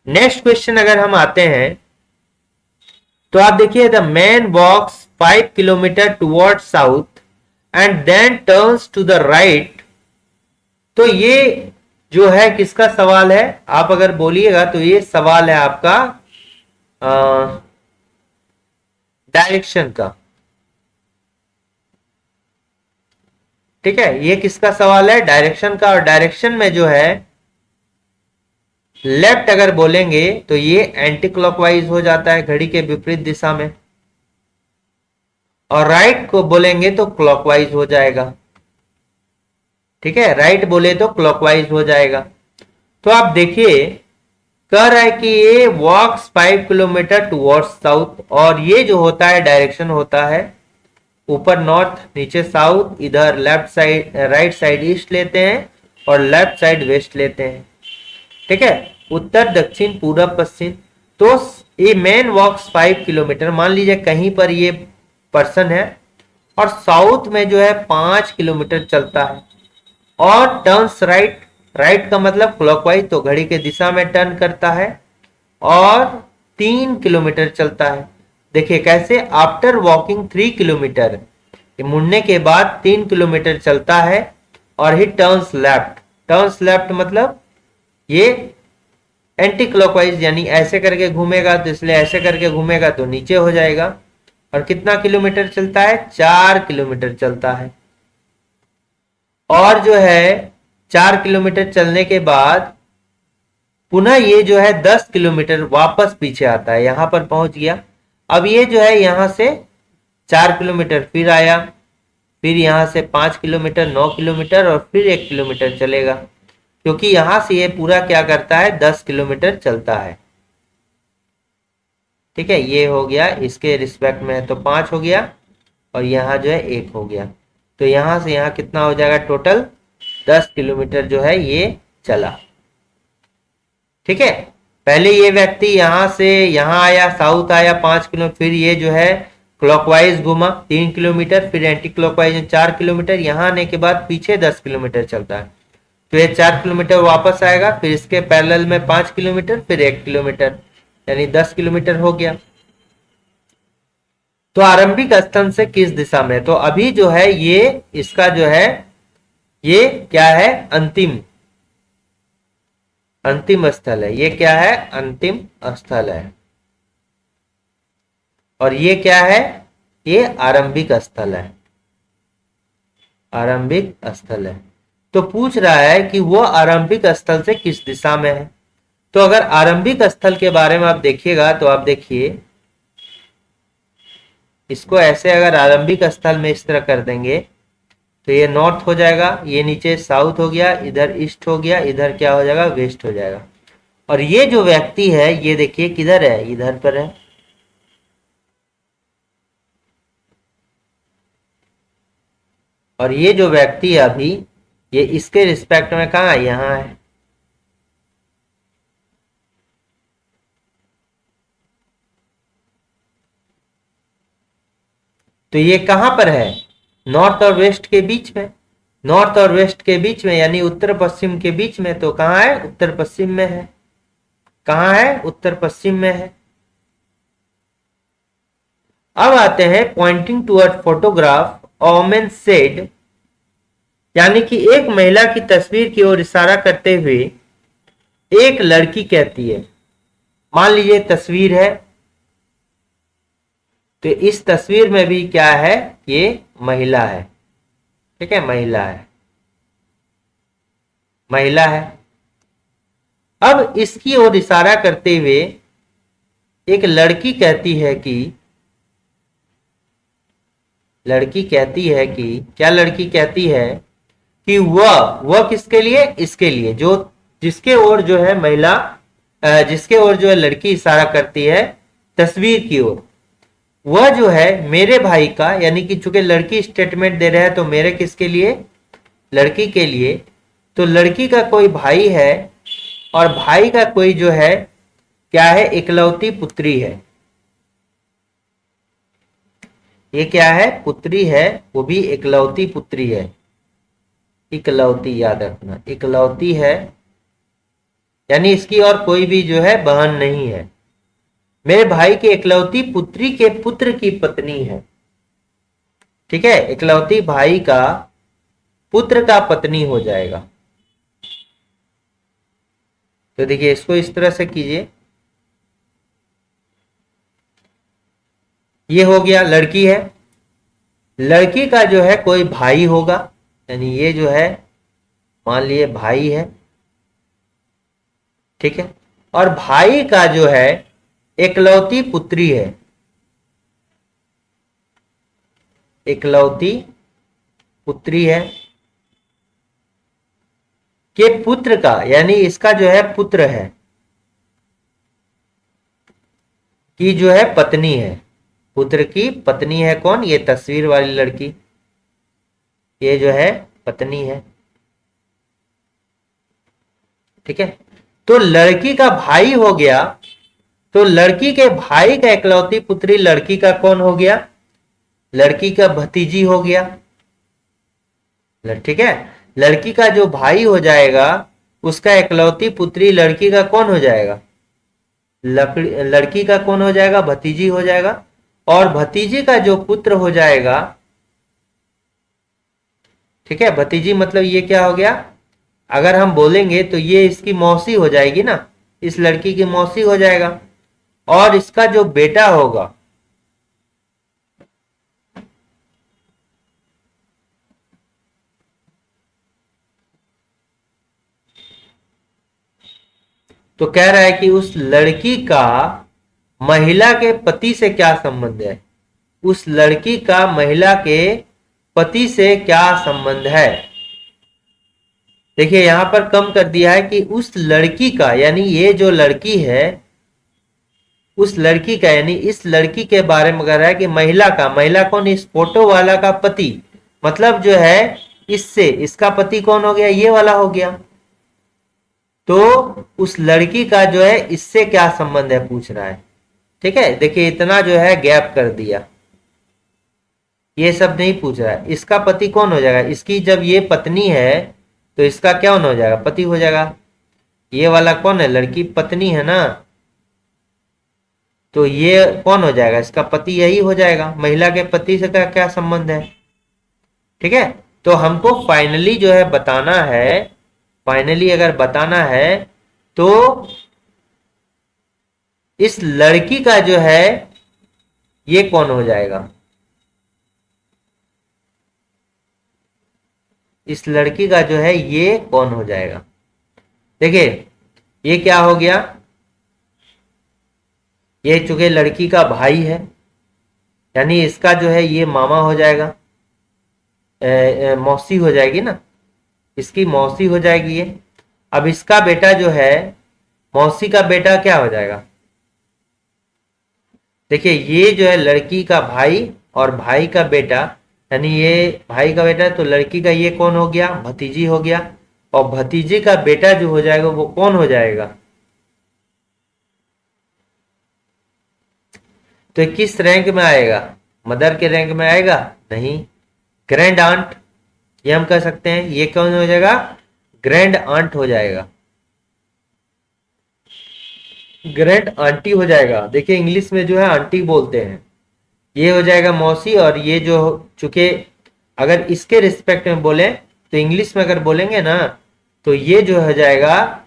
नेक्स्ट क्वेश्चन अगर हम आते हैं तो आप देखिए, the man walks 5 kilometre toward south and then turns to the right. तो ये जो है किसका सवाल है, आप अगर बोलिएगा तो ये सवाल है आपका डायरेक्शन का, ठीक है, ये किसका सवाल है, डायरेक्शन का। और डायरेक्शन में जो है लेफ्ट अगर बोलेंगे तो ये एंटी क्लॉकवाइज हो जाता है, घड़ी के विपरीत दिशा में, और राइट को बोलेंगे तो क्लॉकवाइज हो जाएगा, ठीक है, राइट बोले तो क्लॉकवाइज हो जाएगा। तो आप देखिए कह रहा है कि ये वॉक्स 5 किलोमीटर टुवर्ड्स साउथ, और ये जो होता है डायरेक्शन होता है ऊपर नॉर्थ, नीचे साउथ, इधर left side, right side east लेते हैं, और लेफ्ट साइड वेस्ट लेते हैं, ठीक है, उत्तर दक्षिण पूरब पश्चिम। तो ये मैन वॉक्स 5 किलोमीटर, मान लीजिए कहीं पर ये पर्सन है और साउथ में जो है 5 किलोमीटर चलता है, और टर्न्स राइट, राइट का मतलब क्लॉकवाइज, तो घड़ी के दिशा में टर्न करता है, और 3 किलोमीटर चलता है। देखिए कैसे, आफ्टर वॉकिंग 3 किलोमीटर, मुड़ने के बाद 3 किलोमीटर चलता है, और ही टर्न्स लेफ्ट, टर्न्स लेफ्ट मतलब ये एंटी क्लॉकवाइज, यानी ऐसे करके घूमेगा, तो इसलिए ऐसे करके घूमेगा तो नीचे हो जाएगा। और कितना किलोमीटर चलता है? 4 किलोमीटर चलता है। और जो है 4 किलोमीटर चलने के बाद पुनः ये जो है 10 किलोमीटर वापस पीछे आता है, यहां पर पहुंच गया। अब ये जो है यहां से 4 किलोमीटर फिर आया, फिर यहां से 5 किलोमीटर, 9 किलोमीटर और फिर 1 किलोमीटर चलेगा, क्योंकि यहां से ये पूरा क्या करता है? 10 किलोमीटर चलता है। ठीक है, ये हो गया इसके रिस्पेक्ट में, तो 5 हो गया और यहां जो है 1 हो गया। तो यहां से यहां कितना हो जाएगा? टोटल 10 किलोमीटर जो है ये चला। ठीक है, पहले ये व्यक्ति यहां से यहां आया, साउथ आया 5 किलोमीटर, फिर ये जो है क्लॉकवाइज घुमा 3 किलोमीटर, फिर एंटी क्लॉकवाइज 4 किलोमीटर, यहां आने के बाद पीछे 10 किलोमीटर चलता है, तो ये 4 किलोमीटर वापस आएगा, फिर इसके पैरेलल में 5 किलोमीटर, फिर 1 किलोमीटर, यानी 10 किलोमीटर हो गया। तो आरंभिक स्थल से किस दिशा में? तो अभी जो है ये इसका जो है ये क्या है? अंतिम स्थल है। ये क्या है? अंतिम स्थल है। और ये क्या है? ये आरंभिक स्थल है। आरंभिक स्थल है। तो पूछ रहा है कि वो आरंभिक स्थल से किस दिशा में है। तो अगर आरंभिक स्थल के बारे में आप देखिएगा तो आप देखिए, इसको ऐसे अगर आरंभिक स्थल में इस तरह कर देंगे तो ये नॉर्थ हो जाएगा, ये नीचे साउथ हो गया, इधर ईस्ट हो गया, इधर क्या हो जाएगा? वेस्ट हो जाएगा। और ये जो व्यक्ति है ये देखिए किधर है? इधर पर है। और ये जो व्यक्ति है अभी ये इसके रिस्पेक्ट में कहाँ है? यहाँ है। तो ये कहां पर है? नॉर्थ और वेस्ट के बीच में। नॉर्थ और वेस्ट के बीच में यानी उत्तर पश्चिम के बीच में। तो कहां है? उत्तर पश्चिम में है। कहां है? उत्तर पश्चिम में है। अब आते हैं pointing toward photograph, woman said, यानी कि एक महिला की तस्वीर की ओर इशारा करते हुए एक लड़की कहती है। मान लीजिए तस्वीर है, तो इस तस्वीर में भी क्या है? ये महिला है। ठीक है, महिला है, महिला है। अब इसकी ओर इशारा करते हुए एक लड़की कहती है कि, लड़की कहती है कि क्या? लड़की कहती है कि वह किसके लिए? इसके लिए, जो जिसके ओर जो है महिला, जिसके ओर जो है लड़की इशारा करती है तस्वीर की ओर, वह जो है मेरे भाई का, यानी कि चूंकि लड़की स्टेटमेंट दे रहा है तो मेरे किसके लिए? लड़की के लिए। तो लड़की का कोई भाई है और भाई का कोई जो है क्या है? इकलौती पुत्री है। ये क्या है? पुत्री है, वो भी इकलौती पुत्री है। इकलौती याद रखना, इकलौती है, यानी इसकी और कोई भी जो है बहन नहीं है। मेरे भाई के इकलौती पुत्री के पुत्र की पत्नी है। ठीक है, इकलौती भाई का पुत्र का पत्नी हो जाएगा। तो देखिए इसको इस तरह से कीजिए, ये हो गया लड़की है। लड़की का जो है कोई भाई होगा, यानी ये जो है मान लिए भाई है। ठीक है, और भाई का जो है इकलौती पुत्री है। इकलौती पुत्री है के पुत्र का, यानी इसका जो है पुत्र है की जो है पत्नी है। पुत्र की पत्नी है कौन? ये तस्वीर वाली लड़की, ये जो है पत्नी है। ठीक है, तो लड़की का भाई हो गया, तो लड़की के भाई का इकलौती पुत्री लड़की का कौन हो गया? लड़की का भतीजी हो गया। ठीक है, लड़की का जो भाई हो जाएगा उसका इकलौती पुत्री लड़की का कौन हो जाएगा? लड़की का कौन हो जाएगा? भतीजी हो जाएगा। और भतीजी का जो पुत्र हो जाएगा, ठीक है, भतीजी मतलब ये क्या हो गया? अगर हम बोलेंगे तो ये इसकी मौसी हो जाएगी ना, इस लड़की की मौसी हो जाएगा। और इसका जो बेटा होगा, तो कह रहा है कि उस लड़की का महिला के पति से क्या संबंध है, उस लड़की का महिला के पति से क्या संबंध है। देखिए यहां पर कम कर दिया है कि उस लड़की का, यानी ये जो लड़की है उस लड़की का, यानी इस लड़की के बारे में कह रहा है कि महिला का, महिला कौन, इस फोटो वाला का पति, मतलब जो है इससे, इसका पति कौन हो गया, ये वाला हो गया। तो उस लड़की का जो है इससे क्या संबंध है पूछ रहा है। ठीक है, देखिए इतना जो है गैप कर दिया, ये सब नहीं पूछ रहा है। इसका पति कौन हो जाएगा, इसकी जब ये पत्नी है तो इसका क्या हो जाएगा, पति हो जाएगा। ये वाला कौन है, लड़की पत्नी है ना, तो ये कौन हो जाएगा, इसका पति यही हो जाएगा। महिला के पति से क्या क्या संबंध है। ठीक है, तो हमको फाइनली जो है बताना है, फाइनली अगर बताना है तो इस लड़की का जो है ये कौन हो जाएगा, इस लड़की का जो है ये कौन हो जाएगा। देखिए ये क्या हो गया, ये चूंकि लड़की का भाई है, यानी इसका जो है ये मामा हो जाएगा, मौसी हो जाएगी ना, इसकी मौसी हो जाएगी ये। अब इसका बेटा जो है, मौसी का बेटा क्या हो जाएगा, देखिए ये जो है लड़की का भाई और भाई का बेटा, यानी ये भाई का बेटा, तो लड़की का ये कौन हो गया, भतीजी हो गया। और भतीजे का बेटा जो हो जाएगा वो कौन हो जाएगा, तो किस रैंक में आएगा, मदर के रैंक में आएगा, नहीं, ग्रैंड आंट, ये हम कह सकते हैं। ये कौन हो जाएगा, ग्रैंड आंट हो जाएगा, ग्रैंड आंटी हो जाएगा। देखिए इंग्लिश में जो है आंटी बोलते हैं, ये हो जाएगा मौसी। और ये जो चूंकि अगर इसके रिस्पेक्ट में बोले तो इंग्लिश में अगर बोलेंगे ना तो ये जो हो जाएगा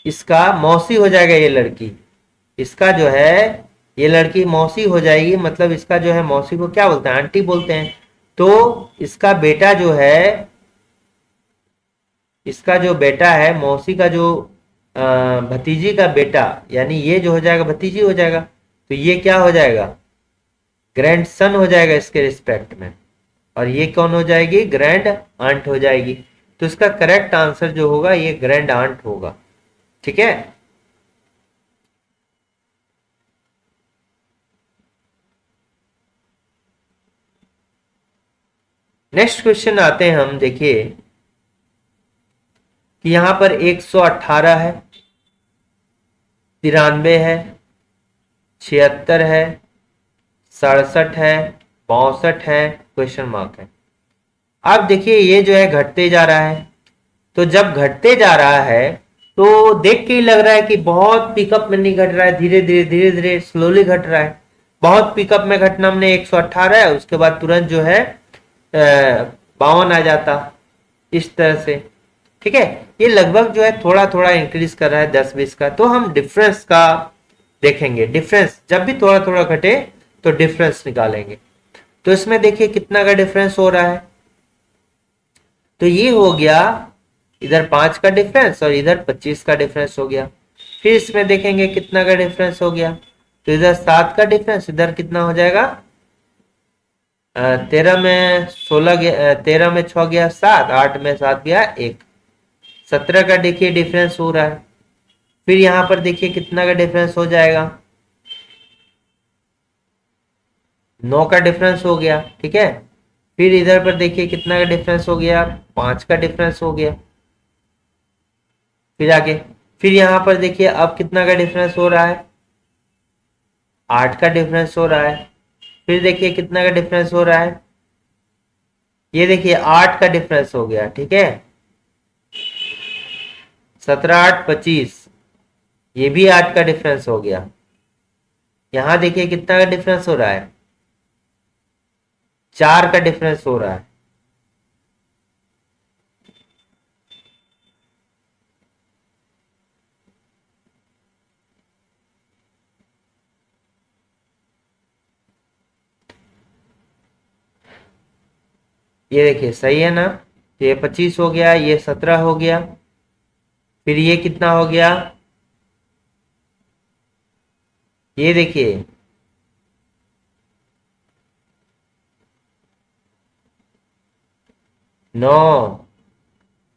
इसका मौसी हो जाएगा, ये लड़की, इसका जो है ये लड़की मौसी हो जाएगी, मतलब इसका जो है मौसी को क्या बोलते हैं, आंटी बोलते हैं। तो इसका बेटा जो है, इसका जो बेटा है, मौसी का जो भतीजी का बेटा, यानी ये जो हो जाएगा भतीजी हो जाएगा, तो ये क्या हो जाएगा, ग्रैंड सन हो जाएगा इसके रिस्पेक्ट में। और ये कौन हो जाएगी, ग्रैंड आंट हो जाएगी। तो इसका करेक्ट आंसर जो होगा ये ग्रैंड आंट होगा। ठीक है, नेक्स्ट क्वेश्चन आते हैं हम। देखिए कि यहां पर 118 है, 93 है, 76 है, 67 है, 62 है, क्वेश्चन मार्क है। अब देखिए ये जो है घटते जा रहा है, तो जब घटते जा रहा है तो देख के ही लग रहा है कि बहुत पिकअप में नहीं घट रहा है, धीरे धीरे धीरे धीरे स्लोली घट रहा है। बहुत पिकअप में घटना हमने 118 है, उसके बाद तुरंत जो है 52 आ जाता, इस तरह से। ठीक है, ये लगभग जो है थोड़ा थोड़ा इंक्रीज कर रहा है 10-20 का। तो हम डिफरेंस का देखेंगे, डिफरेंस जब भी थोड़ा थोड़ा घटे तो डिफरेंस निकालेंगे। तो इसमें देखिए कितना का डिफरेंस हो रहा है, तो ये हो गया इधर 5 का डिफरेंस और इधर 25 का डिफरेंस हो गया। फिर इसमें देखेंगे कितना का डिफरेंस हो गया, तो इधर 7 का डिफरेंस, इधर कितना हो जाएगा 13 में 16 गया, 13 में 6 गया 7, 8 में 7 गया 1, 17 का देखिए डिफरेंस हो रहा है। फिर यहां पर देखिए कितना का डिफरेंस हो जाएगा, 9 का डिफरेंस हो गया। ठीक है, फिर इधर पर देखिए कितना का डिफरेंस हो गया, 5 का डिफरेंस हो गया। फिर आगे, फिर यहां पर देखिए अब कितना का डिफरेंस हो रहा है, 8 का डिफरेंस हो रहा है। फिर देखिए कितना का डिफरेंस हो रहा है, ये देखिए 8 का डिफरेंस हो गया। ठीक है, 17 8 25, ये भी 8 का डिफरेंस हो गया। यहां देखिए कितना का डिफरेंस हो रहा है, 4 का डिफरेंस हो रहा है। ये देखिए सही है ना। तो ये 25 हो गया, ये 17 हो गया, फिर ये कितना हो गया, ये देखिए 9,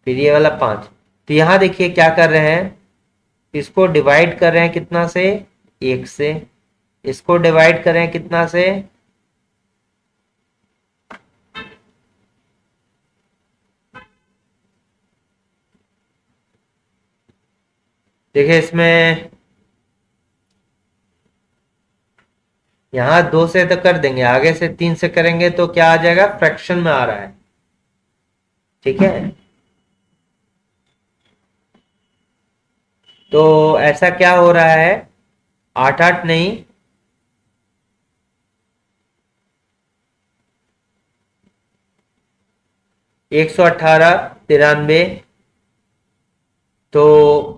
फिर ये वाला 5। तो यहां देखिए क्या कर रहे हैं, इसको डिवाइड कर रहे हैं कितना से, 1 से। इसको डिवाइड कर रहे हैं कितना से, देखिए इसमें यहां 2 से तो कर देंगे, आगे से 3 से करेंगे तो क्या आ जाएगा, फ्रैक्शन में आ रहा है। ठीक है, तो ऐसा क्या हो रहा है, 8 8 नहीं, 118 93, तो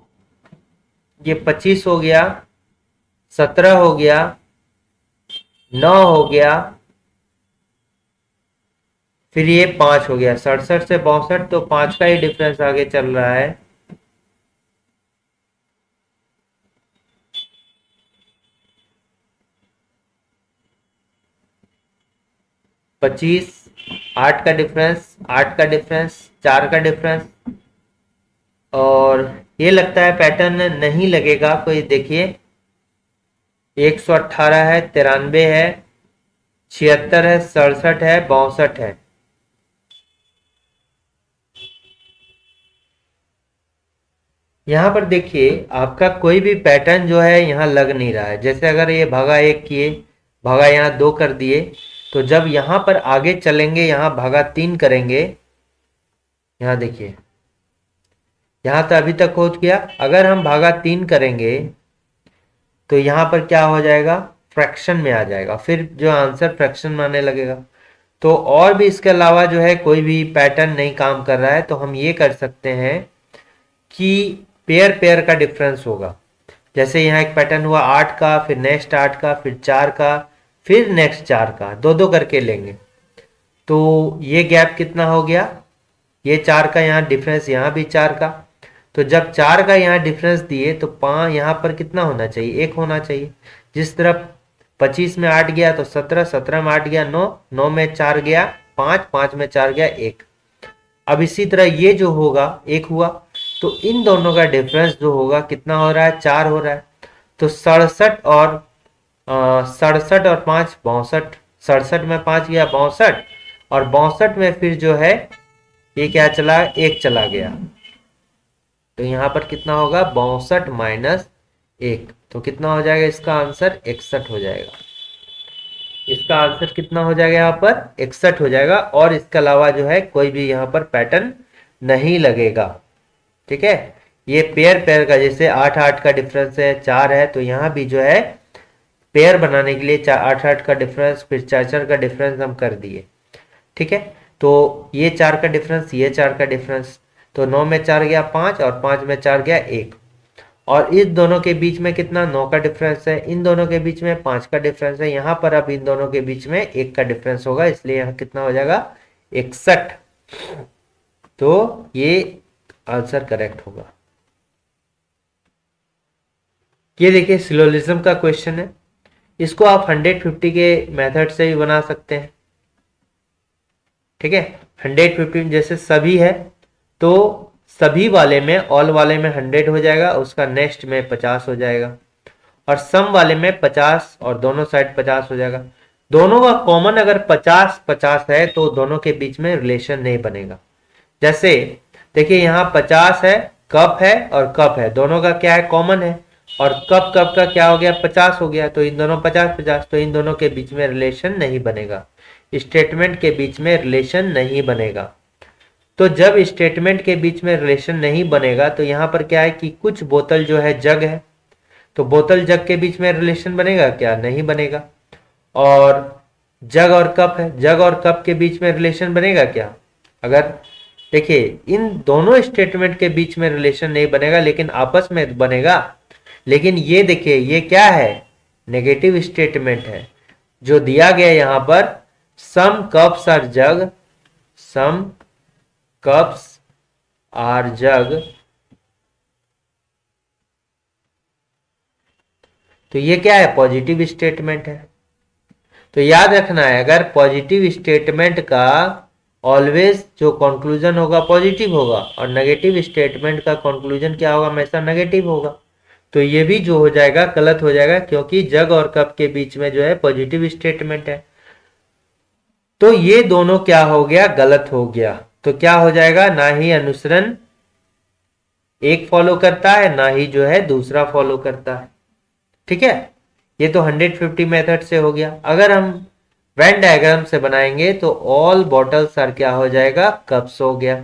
ये 25 हो गया, 17 हो गया, 9 हो गया, फिर ये 5 हो गया, 67 से 62, तो 5 का ही डिफरेंस आगे चल रहा है। पच्चीस, 8 का डिफरेंस, 8 का डिफरेंस, 4 का डिफरेंस, और ये लगता है पैटर्न नहीं लगेगा कोई। देखिए 118 है, 93 है, 76 है, 67 है, 62 है। यहां पर देखिए आपका कोई भी पैटर्न जो है यहाँ लग नहीं रहा है। जैसे अगर ये भागा 1 किए, भागा यहाँ 2 कर दिए, तो जब यहाँ पर आगे चलेंगे, यहाँ भागा 3 करेंगे, यहाँ देखिए यहाँ तो अभी तक हो गया, अगर हम भागा 3 करेंगे तो यहाँ पर क्या हो जाएगा, फ्रैक्शन में आ जाएगा, फिर जो आंसर फ्रैक्शन में आने लगेगा। तो और भी इसके अलावा जो है कोई भी पैटर्न नहीं काम कर रहा है, तो हम ये कर सकते हैं कि पेयर पेयर का डिफरेंस होगा। जैसे यहाँ एक पैटर्न हुआ 8 का, फिर नेक्स्ट 8 का, फिर 4 का, फिर नेक्स्ट 4 का, दो दो करके लेंगे। तो ये गैप कितना हो गया, ये 4 का यहाँ डिफरेंस, यहाँ भी 4 का। तो जब 4 का यहाँ डिफरेंस दिए तो 5 यहाँ पर कितना होना चाहिए, 1 होना चाहिए। जिस तरफ 25 में 8 गया तो 17, 17 में 8 गया 9, 9 में 4 गया 5, 5 में 4 गया 1। अब इसी तरह ये जो होगा 1 हुआ, तो इन दोनों का डिफरेंस जो होगा कितना हो रहा है, 4 हो रहा है। तो 67 और 67 और 5 62, 67 में 5 गया 62, और 62 में फिर जो है ये क्या चला, 1 चला गया। तो यहाँ पर कितना होगा, 62 माइनस 1, तो कितना हो जाएगा, इसका आंसर 61 हो जाएगा। इसका आंसर कितना हो जाएगा, यहाँ पर 61 हो जाएगा। और इसके अलावा जो है कोई भी यहाँ पर पैटर्न नहीं लगेगा। ठीक है, ये पेयर पेयर का, जैसे 8 8 का डिफरेंस है, 4 है, तो यहाँ भी जो है पेयर बनाने के लिए 8 8 का डिफरेंस, फिर 4 4 का डिफरेंस हम कर दिए। ठीक है, तो ये 4 का डिफरेंस, ये 4 का डिफरेंस, तो 9 में 4 गया 5, और 5 में 4 गया 1। और इस दोनों के बीच में कितना, 9 का डिफरेंस है, इन दोनों के बीच में 5 का डिफरेंस है, यहाँ पर अब इन दोनों के बीच में 1 का डिफरेंस होगा, इसलिए यहाँ कितना हो जाएगा, 61। तो ये आंसर करेक्ट होगा। ये देखिए सिलोजिज्म का क्वेश्चन है, इसको आप 150 के मेथड से भी बना सकते हैं। ठीक है, 150 जैसे सभी है, तो सभी वाले में, ऑल वाले में 100 हो जाएगा, उसका नेक्स्ट में 50 हो जाएगा, और सम वाले में 50 और दोनों साइड 50 हो जाएगा। दोनों का कॉमन अगर 50 50 है तो दोनों के बीच में रिलेशन नहीं बनेगा। जैसे देखिए यहाँ 50 है, कप है और कप है, दोनों का क्या है, कॉमन है, और कप कप का क्या हो गया, 50 हो गया, तो इन दोनों 50 50, तो इन दोनों के बीच में रिलेशन नहीं बनेगा, स्टेटमेंट के बीच में रिलेशन नहीं बनेगा। तो जब स्टेटमेंट के बीच में रिलेशन नहीं बनेगा, तो यहाँ पर क्या है कि कुछ बोतल जो है जग है, तो बोतल जग के बीच में रिलेशन बनेगा क्या, नहीं बनेगा। और जग और कप है, जग और कप के बीच में रिलेशन बनेगा क्या, अगर देखिए इन दोनों स्टेटमेंट के बीच में रिलेशन नहीं बनेगा, लेकिन आपस में बनेगा। लेकिन ये देखिए ये क्या है, नेगेटिव स्टेटमेंट है जो दिया गया यहाँ पर, some cups are jug, some cups are jug, तो ये क्या है? पॉजिटिव स्टेटमेंट है। तो याद रखना है, अगर पॉजिटिव स्टेटमेंट का ऑलवेज जो कंक्लूजन होगा पॉजिटिव होगा, और नेगेटिव स्टेटमेंट का कंक्लूजन क्या होगा? हमेशा नेगेटिव होगा। तो ये भी जो हो जाएगा गलत हो जाएगा, क्योंकि जग और कप के बीच में जो है पॉजिटिव स्टेटमेंट है। तो ये दोनों क्या हो गया? गलत हो गया। तो क्या हो जाएगा? ना ही अनुसरण एक फॉलो करता है, ना ही जो है दूसरा फॉलो करता है। ठीक है, ये तो 150 मेथड से हो गया। अगर हम वेन डायग्राम से बनाएंगे तो ऑल बॉटल्स आर क्या हो जाएगा? कप्स हो गया,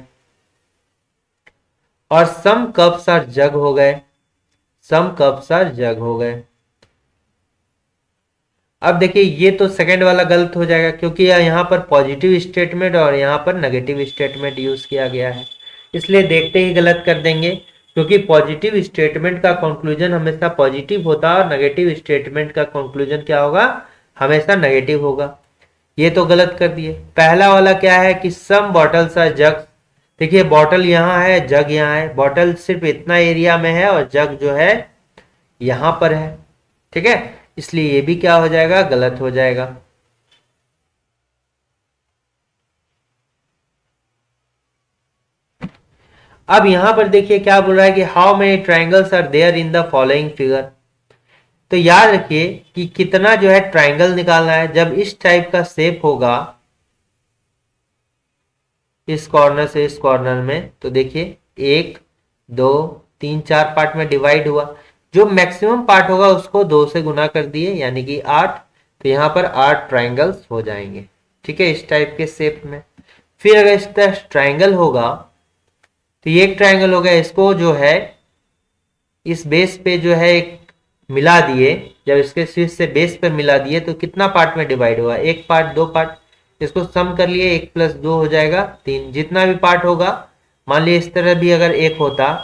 और सम कप्स आर जग हो गए, सम कप्स आर जग हो गए। अब देखिए ये तो सेकंड वाला गलत हो जाएगा, क्योंकि यहां पर पॉजिटिव स्टेटमेंट और यहां पर नेगेटिव स्टेटमेंट यूज किया गया है, इसलिए देखते ही गलत कर देंगे। क्योंकि पॉजिटिव स्टेटमेंट का कंक्लूजन हमेशा पॉजिटिव होता है, और नेगेटिव स्टेटमेंट का कंक्लूजन क्या होगा? हमेशा नेगेटिव होगा। ये तो गलत कर दिए। पहला वाला क्या है कि सम बॉटल्स आर जग। देखिए बॉटल यहाँ है, जग यहाँ है, बॉटल सिर्फ इतना एरिया में है और जग जो है यहां पर है। ठीक है, इसलिए ये भी क्या हो जाएगा? गलत हो जाएगा। अब यहां पर देखिए क्या बोल रहा है कि how many triangles are there in the following figure. तो याद रखिए कि कितना जो है ट्राइंगल निकालना है। जब इस टाइप का शेप होगा, इस कॉर्नर से इस कॉर्नर में, तो देखिए 1 2 3 4 पार्ट में डिवाइड हुआ। जो मैक्सिमम पार्ट होगा उसको 2 से गुना कर दिए, यानी कि 8। तो यहां पर 8 ट्राइंगल्स हो जाएंगे। ठीक है, इस टाइप के शेप में। फिर अगर इस तरह ट्राइंगल होगा, तो ये एक ट्राइंगल हो गया, इसको जो है इस बेस पे जो है एक मिला दिए। जब इसके शीर्ष से बेस पे मिला दिए तो कितना पार्ट में डिवाइड हुआ? 1 पार्ट, 2 पार्ट। इसको सम कर लिए, 1 + 2 हो जाएगा 3। जितना भी पार्ट होगा, मान लिया इस तरह भी अगर 1 होता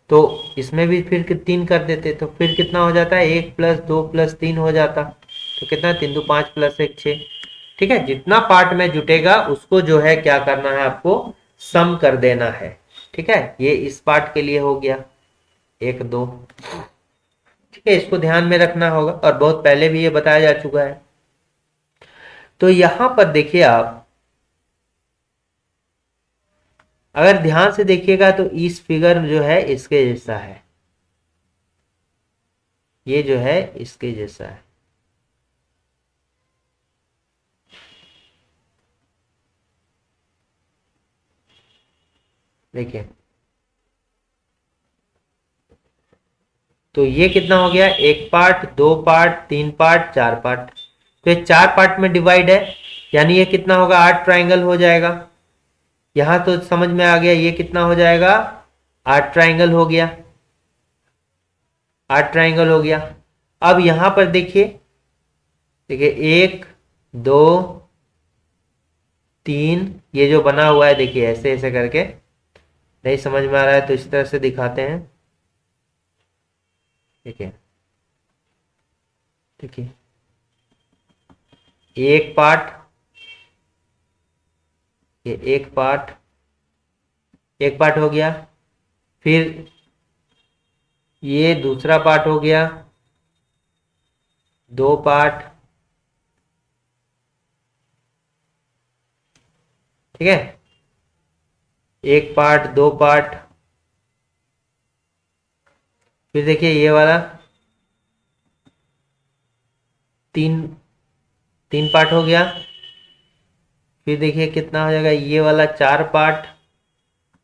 तो इसमें भी फिर 3 कर देते, तो फिर कितना हो जाता है? 1 + 2 + 3 हो जाता। तो कितना? 3 2 5 + 1 6। ठीक है, जितना पार्ट में जुटेगा उसको जो है क्या करना है? आपको सम कर देना है। ठीक है, ये इस पार्ट के लिए हो गया 1 2। ठीक है, इसको ध्यान में रखना होगा, और बहुत पहले भी ये बताया जा चुका है। तो यहां पर देखिए आप अगर ध्यान से देखिएगा तो इस फिगर जो है इसके जैसा है, ये जो है इसके जैसा है। देखिए, तो ये कितना हो गया? 1 पार्ट, 2 पार्ट, 3 पार्ट, 4 पार्ट। तो ये 4 पार्ट में डिवाइड है, यानी ये कितना होगा? 8 ट्राइंगल हो जाएगा। यहां तो समझ में आ गया, ये कितना हो जाएगा? 8 ट्राइंगल हो गया, 8 ट्राइंगल हो गया। अब यहां पर देखिए, देखिए 1 2 3, ये जो बना हुआ है देखिए ऐसे ऐसे करके। नहीं समझ में आ रहा है तो इस तरह से दिखाते हैं। देखिए, देखिए एक पार्ट, ये एक पार्ट, एक पार्ट हो गया। फिर ये दूसरा पार्ट हो गया, 2 पार्ट। ठीक है, 1 पार्ट, 2 पार्ट। फिर देखिए ये वाला 3 पार्ट हो गया। फिर देखिए कितना हो जाएगा? ये वाला 4 पार्ट।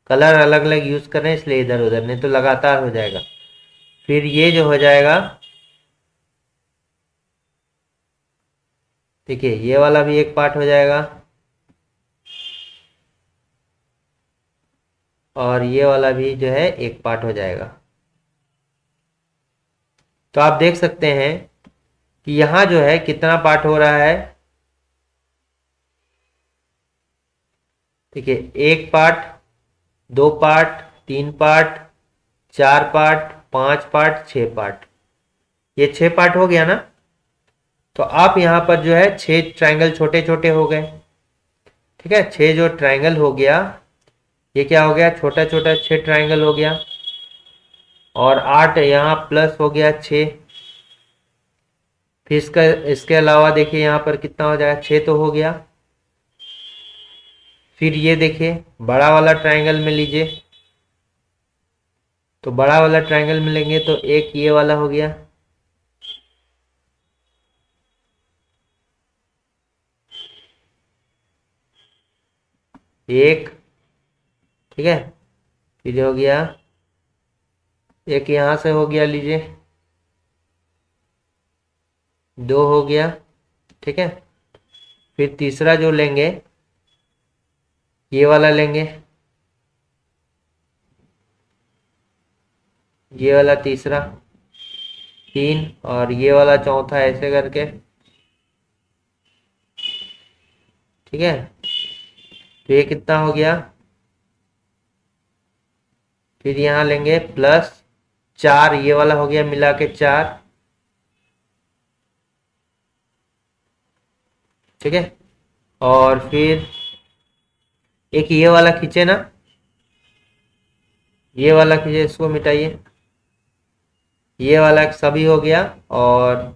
कलर अलग अलग यूज कर रहे हैं इसलिए इधर उधर, नहीं तो लगातार हो जाएगा। फिर ये जो हो जाएगा, देखिए ये वाला भी 1 पार्ट हो जाएगा, और ये वाला भी जो है 1 पार्ट हो जाएगा। तो आप देख सकते हैं कि यहां जो है कितना पार्ट हो रहा है। देखिए 1 part, 2 part, 3 part, 4 part, 5 part, 6 part. ये 6 पार्ट हो गया ना। तो आप यहां पर जो है 6 ट्रायंगल छोटे छोटे हो गए। ठीक है, 6 जो ट्रायंगल हो गया, ये क्या हो गया, छोटा छोटा 6 ट्रायंगल हो गया, और 8 यहाँ प्लस हो गया 6। फिर इसके अलावा देखिए यहाँ पर कितना हो जाएगा, 6 तो हो गया। फिर ये देखिए बड़ा वाला ट्रायंगल में लीजिए, तो बड़ा वाला ट्रायंगल में लेंगे तो एक ये वाला हो गया, एक, ठीक है। फिर हो गया एक, यहां से हो गया लीजिए, 2 हो गया, ठीक है। फिर तीसरा जो लेंगे ये वाला लेंगे, ये वाला तीसरा 3, और ये वाला चौथा, ऐसे करके, ठीक है। तो ये कितना हो गया, फिर यहां लेंगे प्लस 4, ये वाला हो गया मिला के 4, ठीक है। और फिर एक ये वाला खींचे ना, ये वाला खींचे, इसको मिटाइए, ये वाला सभी हो गया, और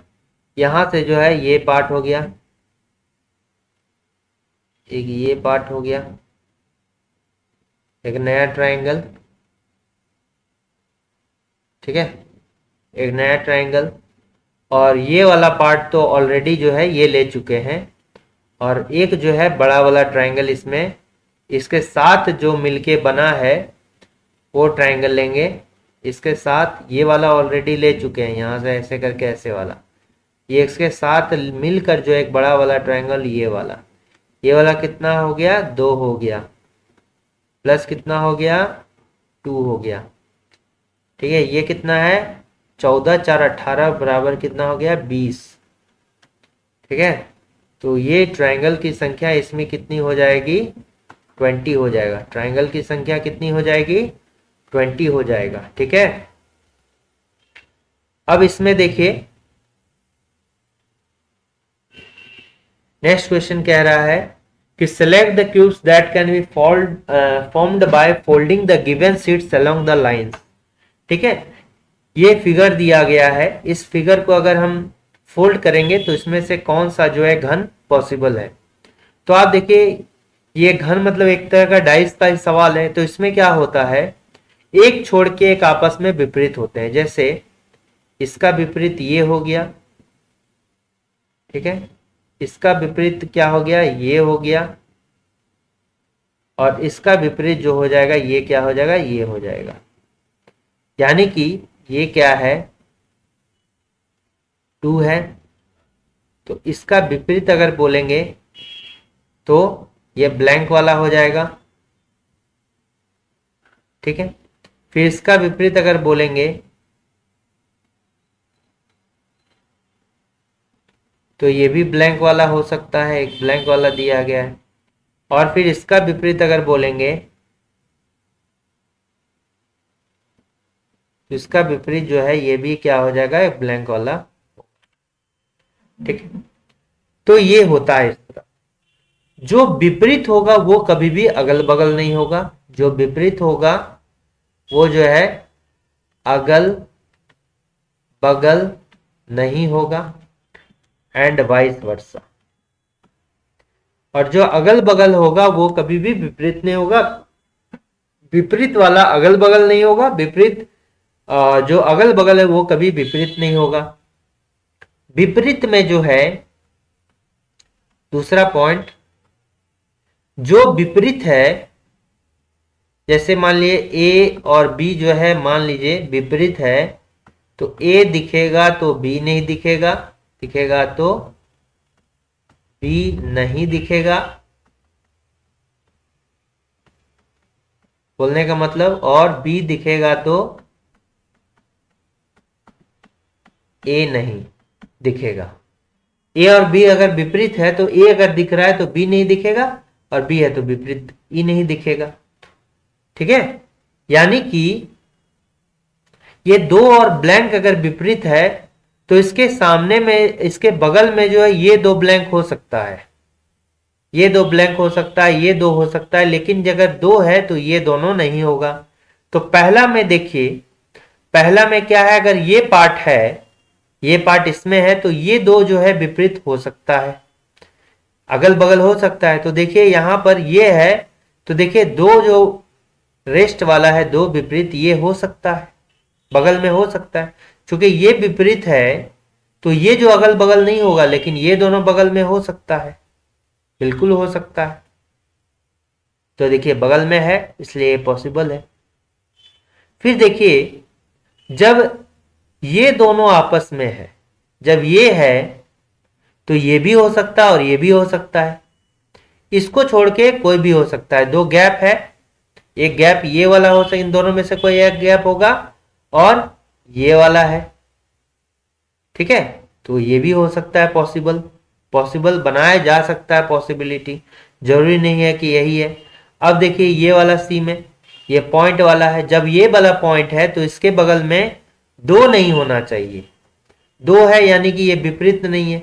यहां से जो है ये पार्ट हो गया, एक ये पार्ट हो गया, एक नया ट्रायंगल, ठीक है, एक नया ट्रायंगल। और ये वाला पार्ट तो ऑलरेडी जो है ये ले चुके हैं, और एक जो है बड़ा वाला ट्रायंगल इसमें इसके साथ जो मिलके बना है वो ट्रायंगल लेंगे, इसके साथ ये वाला ऑलरेडी ले चुके हैं, यहाँ से ऐसे करके ऐसे वाला, ये इसके साथ मिलकर जो एक बड़ा वाला ट्रायंगल, ये वाला कितना हो गया, 2 हो गया, प्लस कितना हो गया, 2 हो गया, ठीक है। ये कितना है, 14 4 18 बराबर कितना हो गया, 20, ठीक है। तो ये ट्रायंगल की संख्या इसमें कितनी हो जाएगी, 20 हो जाएगा। ट्रायंगल की संख्या कितनी हो जाएगी, 20 हो जाएगा, ठीक है। अब इसमें देखिए नेक्स्ट क्वेश्चन कह रहा है कि select the cubes that can be formed by folding the given sheets along the lines, ठीक है। ये फिगर दिया गया है, इस फिगर को अगर हम फोल्ड करेंगे तो इसमें से कौन सा जो है घन पॉसिबल है। तो आप देखिए ये घन मतलब एक तरह का डाइस का सवाल है, तो इसमें क्या होता है, एक छोड़ के एक आपस में विपरीत होते हैं। जैसे इसका विपरीत ये हो गया, ठीक है, इसका विपरीत क्या हो गया, ये हो गया, और इसका विपरीत जो हो जाएगा ये क्या हो जाएगा, ये हो जाएगा। यानी कि ये क्या है, 2 है, तो इसका विपरीत अगर बोलेंगे तो ये ब्लैंक वाला हो जाएगा, ठीक है। फिर इसका विपरीत अगर बोलेंगे तो ये भी ब्लैंक वाला हो सकता है, एक ब्लैंक वाला दिया गया है। और फिर इसका विपरीत अगर बोलेंगे तो इसका विपरीत जो है ये भी क्या हो जाएगा, एक ब्लैंक वाला, ठीक है। तो ये होता है इस तरह, जो विपरीत होगा वो कभी भी अगल बगल नहीं होगा, जो विपरीत होगा वो जो है अगल बगल नहीं होगा, एंड वाइस वर्सा। और जो अगल बगल होगा वो कभी भी विपरीत नहीं होगा, विपरीत वाला अगल बगल नहीं होगा, विपरीत जो अगल बगल है वो कभी विपरीत नहीं होगा। विपरीत में जो है दूसरा पॉइंट, जो विपरीत है, जैसे मान लीजिए ए और बी जो है मान लीजिए विपरीत है, तो ए दिखेगा तो बी नहीं दिखेगा, दिखेगा तो बी नहीं दिखेगा, बोलने का मतलब, और बी दिखेगा तो ए नहीं दिखेगा। ए और बी अगर विपरीत है तो ए अगर दिख रहा है तो बी नहीं दिखेगा, और बी है तो विपरीत ई नहीं दिखेगा, ठीक है। यानी कि ये 2 और ब्लैंक अगर विपरीत है तो इसके सामने में, इसके बगल में जो है ये 2 ब्लैंक हो सकता है, ये दो ब्लैंक हो सकता है, ये दो हो सकता है, लेकिन अगर दो है तो ये दोनों नहीं होगा। तो पहला में देखिए, पहला में क्या है, अगर ये पार्ट है, ये पार्ट इसमें है, तो ये दो जो है विपरीत हो सकता है, अगल बगल हो सकता है। तो देखिए यहां पर ये है, तो देखिए दो जो रेस्ट वाला है, दो विपरीत, ये हो सकता है, बगल में हो सकता है। क्योंकि ये विपरीत है तो ये जो अगल बगल नहीं होगा, लेकिन ये दोनों बगल में हो सकता है, बिल्कुल हो सकता है। तो देखिए बगल में है इसलिए ये पॉसिबल है। फिर देखिए जब ये दोनों आपस में है, जब ये है तो ये भी हो सकता है और ये भी हो सकता है, इसको छोड़ के कोई भी हो सकता है। दो गैप है, एक गैप ये वाला हो सकता है, इन दोनों में से कोई एक गैप होगा, और ये वाला है, ठीक है। तो ये भी हो सकता है, पॉसिबल, पॉसिबल बनाया जा सकता है, पॉसिबिलिटी, जरूरी नहीं है कि यही है। अब देखिए ये वाला सी में ये पॉइंट वाला है, जब ये वाला पॉइंट है तो इसके बगल में दो नहीं होना चाहिए, दो है यानी कि ये विपरीत नहीं है,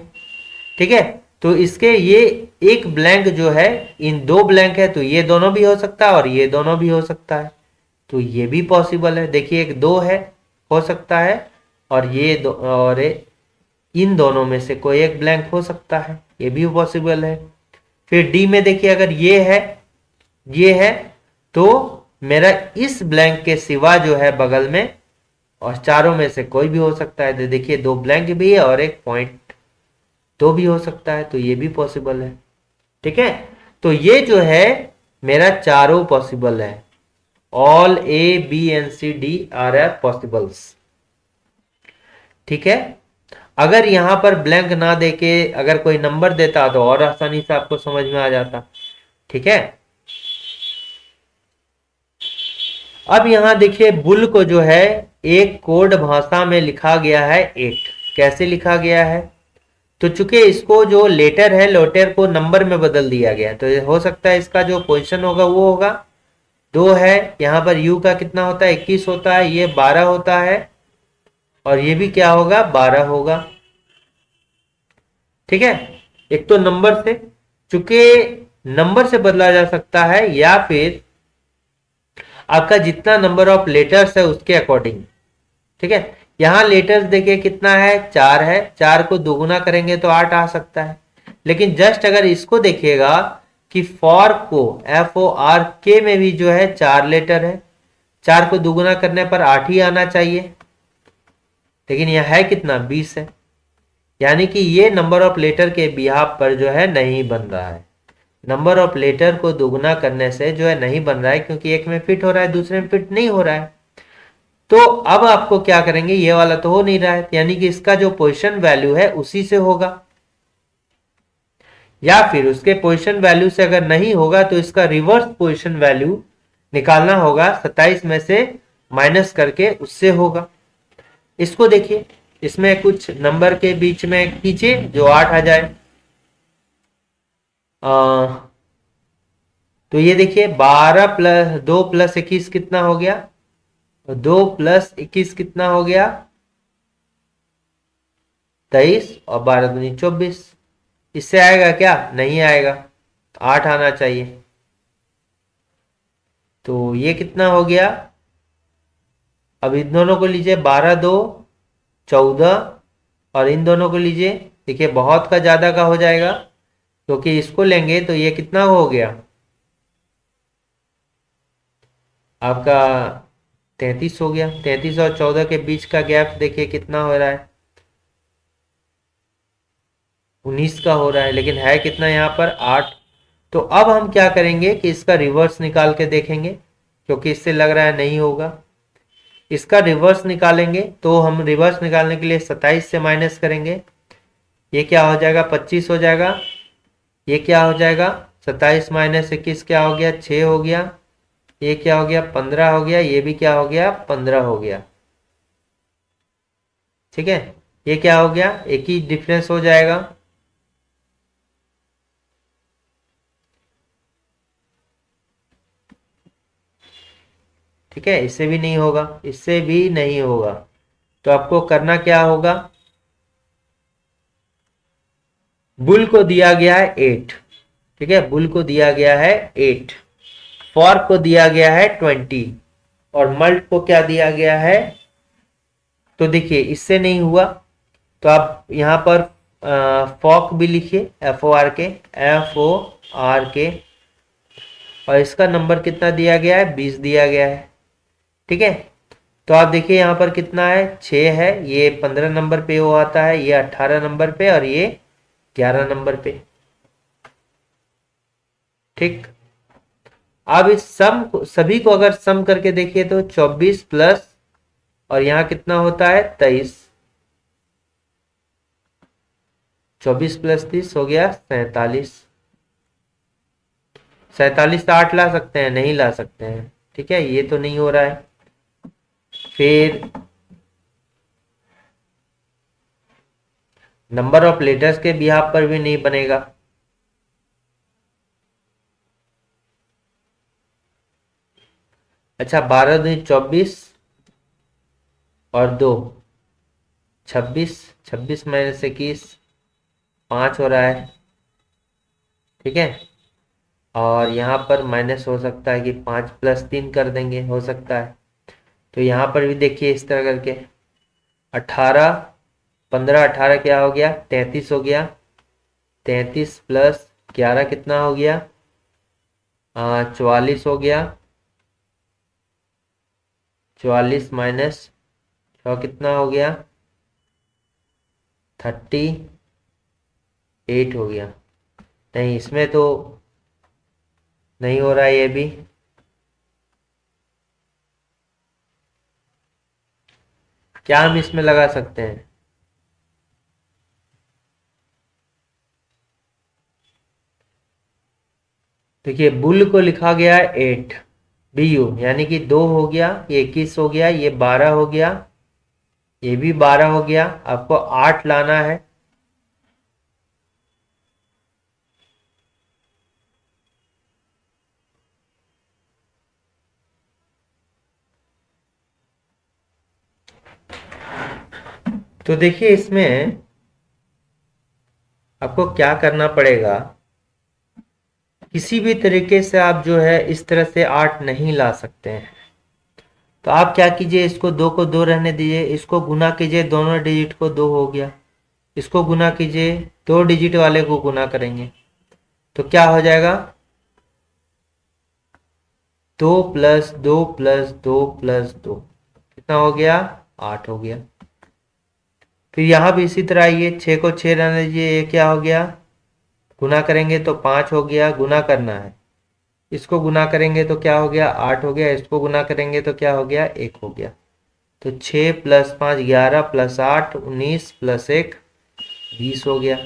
ठीक है। तो इसके ये एक ब्लैंक जो है, इन दो ब्लैंक है तो ये दोनों भी हो सकता है और ये दोनों भी हो सकता है, तो ये भी पॉसिबल है। देखिए एक दो है, हो सकता है, और ये दो, और इन दोनों में से कोई एक ब्लैंक हो सकता है, ये भी पॉसिबल है। फिर डी में देखिए अगर ये है, ये है, तो मेरा इस ब्लैंक के सिवा जो है बगल में, और चारों में से कोई भी हो सकता है। तो देखिए दो ब्लैंक भी है और एक पॉइंट, दो भी हो सकता है, तो ये भी पॉसिबल है, ठीक है। तो ये जो है मेरा चारों पॉसिबल है, all A B and C D are are possibles, ठीक है। अगर यहां पर ब्लैंक ना देके अगर कोई नंबर देता तो और आसानी से आपको समझ में आ जाता, ठीक है। अब यहां देखिए बुल को जो है एक कोड भाषा में लिखा गया है 8, कैसे लिखा गया है, तो चूंकि इसको जो लेटर है, लेटर को नंबर में बदल दिया गया, तो हो सकता है इसका जो पोजीशन होगा वो होगा 2 है, यहां पर u का कितना होता है 21 होता है, ये 12 होता है, और ये भी क्या होगा 12 होगा, ठीक है। एक तो नंबर से, चूंकि नंबर से बदला जा सकता है, या फिर आपका जितना नंबर ऑफ लेटर्स है उसके अकॉर्डिंग, ठीक है। यहां लेटर्स देखिए कितना है 4 है, 4 को दोगुना करेंगे तो 8 आ सकता है। लेकिन जस्ट अगर इसको देखिएगा कि फॉर को FORK में भी जो है 4 लेटर है, 4 को दोगुना करने पर 8 ही आना चाहिए, लेकिन यह है कितना 20 है, यानी कि ये नंबर ऑफ लेटर के बिहाफ पर जो है नहीं बन रहा है। नंबर ऑफ लेटर को दोगुना करने से जो है नहीं बन रहा है, क्योंकि एक में फिट हो रहा है दूसरे में फिट नहीं हो रहा है। तो अब आपको क्या करेंगे, ये वाला तो हो नहीं रहा है, यानी कि इसका जो पोजीशन वैल्यू है उसी से होगा, या फिर उसके पोजीशन वैल्यू से अगर नहीं होगा तो इसका रिवर्स पोजीशन वैल्यू निकालना होगा, 27 में से माइनस करके उससे होगा। इसको देखिए, इसमें कुछ नंबर के बीच में कीजिए जो 8 आ जाए। तो ये देखिए 12 प्लस 2 प्लस 21 कितना हो गया, 2 प्लस 21 कितना हो गया 23, और 12 दूनी 24, इससे आएगा क्या, नहीं आएगा, 8 आना चाहिए। तो ये कितना हो गया, अब इन दोनों को लीजिए, 12 2 14, और इन दोनों को लीजिए, देखिए बहुत का ज्यादा का हो जाएगा, क्योंकि इसको लेंगे तो ये कितना हो गया आपका 33 हो गया। 33 और 14 के बीच का गैप देखिए कितना हो रहा है, 19 का हो रहा है, लेकिन है कितना यहाँ पर 8। तो अब हम क्या करेंगे कि इसका रिवर्स निकाल के देखेंगे, क्योंकि इससे लग रहा है नहीं होगा। इसका रिवर्स निकालेंगे, तो हम रिवर्स निकालने के लिए 27 से माइनस करेंगे, ये क्या हो जाएगा 25 हो जाएगा, ये क्या हो जाएगा 27 माइनस 21 क्या हो गया 6 हो गया, ये क्या हो गया 15 हो गया, ये भी क्या हो गया 15 हो गया, ठीक है। ये क्या हो गया, एक ही डिफरेंस हो जाएगा, ठीक है। इससे भी नहीं होगा, इससे भी नहीं होगा, तो आपको करना क्या होगा, बुल को दिया गया है 8, ठीक है, बुल को दिया गया है 8, फॉर को दिया गया है 20 और मल्ट को क्या दिया गया है। तो देखिए इससे नहीं हुआ तो आप यहाँ पर फॉक भी लिखिए, FORK, FORK, और इसका नंबर कितना दिया गया है, 20 दिया गया है। ठीक है, तो आप देखिए यहाँ पर कितना है, 6 है, ये 15 नंबर पे वो आता है, ये 18 नंबर पे और ये 11 नंबर पे। ठीक, अब इस सम सभी को अगर सम करके देखिए तो 24 प्लस और यहाँ कितना होता है 23, 24 प्लस 30 हो गया 47। 47 से 8 ला सकते हैं, नहीं ला सकते हैं। ठीक है, ये तो नहीं हो रहा है। फिर नंबर ऑफ लेटर्स के बिहाफ पर भी नहीं बनेगा। अच्छा, 12 दूनी 24 और 2 26, 26 माइनस 21 5 हो रहा है। ठीक है, और यहाँ पर माइनस हो सकता है कि 5 प्लस 3 कर देंगे, हो सकता है। तो यहाँ पर भी देखिए इस तरह करके 18, 15 18 क्या हो गया 33 हो गया, 33 प्लस 11 कितना हो गया 44 हो गया, 44 माइनस 6 कितना हो गया 38 हो गया। नहीं, इसमें तो नहीं हो रहा है ये भी। क्या हम इसमें लगा सकते हैं, देखिए बुल को लिखा गया है 8 BU, यानी कि 2 हो गया, ये 21 हो गया, ये 12 हो गया, ये भी 12 हो गया, आपको 8 लाना है। तो देखिए इसमें आपको क्या करना पड़ेगा, किसी भी तरीके से आप जो है इस तरह से 8 नहीं ला सकते हैं। तो आप क्या कीजिए, इसको 2 को 2 रहने दीजिए, इसको गुना कीजिए, दोनों डिजिट को 2 हो गया, इसको गुना कीजिए, 2 डिजिट वाले को गुना करेंगे तो क्या हो जाएगा 2 प्लस 2 प्लस 2 प्लस 2 कितना हो गया 8 हो गया। फिर यहाँ भी इसी तरह आइए, 6 को 6 रहने दीजिए, ये क्या हो गया, गुना करेंगे तो 5 हो गया, गुना करना है। इसको गुना करेंगे तो क्या हो गया 8 हो गया, इसको गुना करेंगे तो क्या हो गया 1 हो गया। तो 6 प्लस 5 11 प्लस 8 19 प्लस 1 20 हो गया।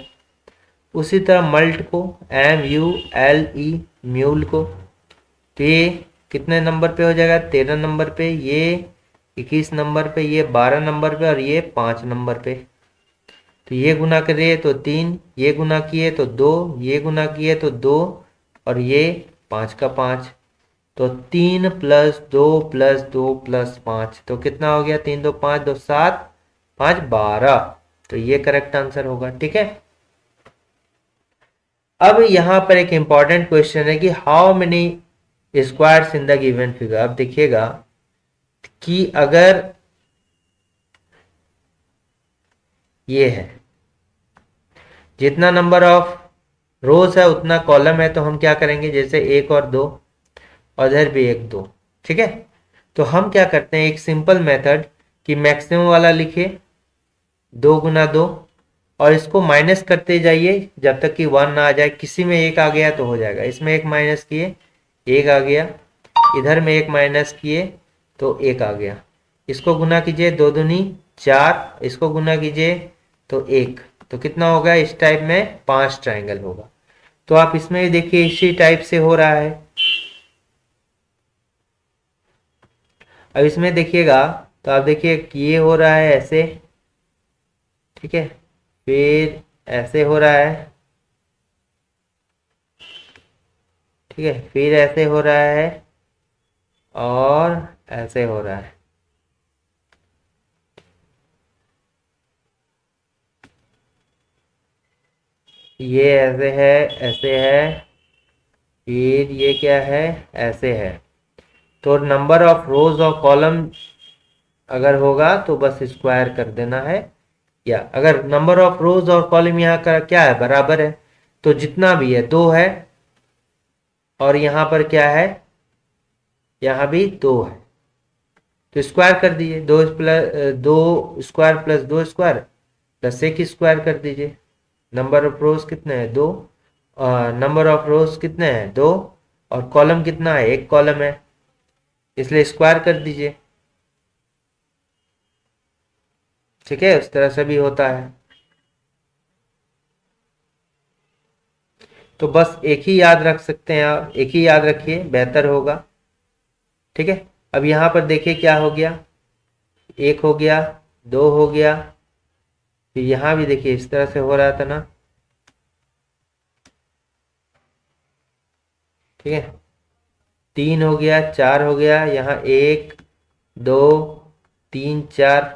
उसी तरह मल्ट को MULE म्यूल को, तो ये कितने नंबर पे हो जाएगा 13 नंबर पे, ये 21 नंबर पे, ये 12 नंबर पे और ये 5 नंबर पे। तो ये गुना करिए तो 3, ये गुना किए तो 2, ये गुना किए तो 2 और ये 5 का 5। तो 3 प्लस 2 प्लस 2 प्लस 5 तो कितना हो गया 3 2 5 2 7 5 12। तो ये करेक्ट आंसर होगा। ठीक है, अब यहां पर एक इंपॉर्टेंट क्वेश्चन है कि how many squares in the given figure. अब देखिएगा कि अगर ये है जितना नंबर ऑफ रोज है उतना कॉलम है, तो हम क्या करेंगे, जैसे 1 और 2 और इधर भी 1 2। ठीक है, तो हम क्या करते हैं, एक सिंपल मेथड कि मैक्सिमम वाला लिखे 2 गुना 2 और इसको माइनस करते जाइए जब तक कि 1 ना आ जाए। किसी में 1 आ गया तो हो जाएगा, इसमें 1 माइनस किए 1 आ गया, इधर में 1 माइनस किए तो 1 आ गया। इसको गुना कीजिए 2 दूनी 4, इसको गुना कीजिए तो 1, तो कितना होगा, इस टाइप में 5 ट्राइंगल होगा। तो आप इसमें भी देखिए इसी टाइप से हो रहा है। अब इसमें देखिएगा तो आप देखिए कि ये हो रहा है ऐसे, ठीक है, फिर ऐसे हो रहा है, ठीक है, फिर ऐसे हो रहा है और ऐसे हो रहा है। ये ऐसे है, ऐसे है फिर ये क्या है, ऐसे है। तो नंबर ऑफ रोज और कॉलम अगर होगा तो बस स्क्वायर कर देना है, या अगर नंबर ऑफ रोज और कॉलम यहाँ का क्या है, बराबर है, तो जितना भी है 2 है, और यहाँ पर क्या है, यहाँ भी 2 है, तो स्क्वायर कर दीजिए। 2 स्क्वायर प्लस 1 स्क्वायर कर दीजिए। नंबर ऑफ रोज कितने हैं, 2। नंबर ऑफ रोज कितने हैं, 2, और कॉलम कितना है, 1 कॉलम है, इसलिए स्क्वायर कर दीजिए। ठीक है, उस तरह से भी होता है। तो बस एक ही याद रख सकते हैं आप, एक ही याद रखिए, बेहतर होगा। ठीक है, अब यहाँ पर देखिए क्या हो गया, 1 हो गया, 2 हो गया, फिर यहाँ भी देखिए इस तरह से हो रहा था ना। ठीक है, 3 हो गया, 4 हो गया, यहाँ 1 2 3 4।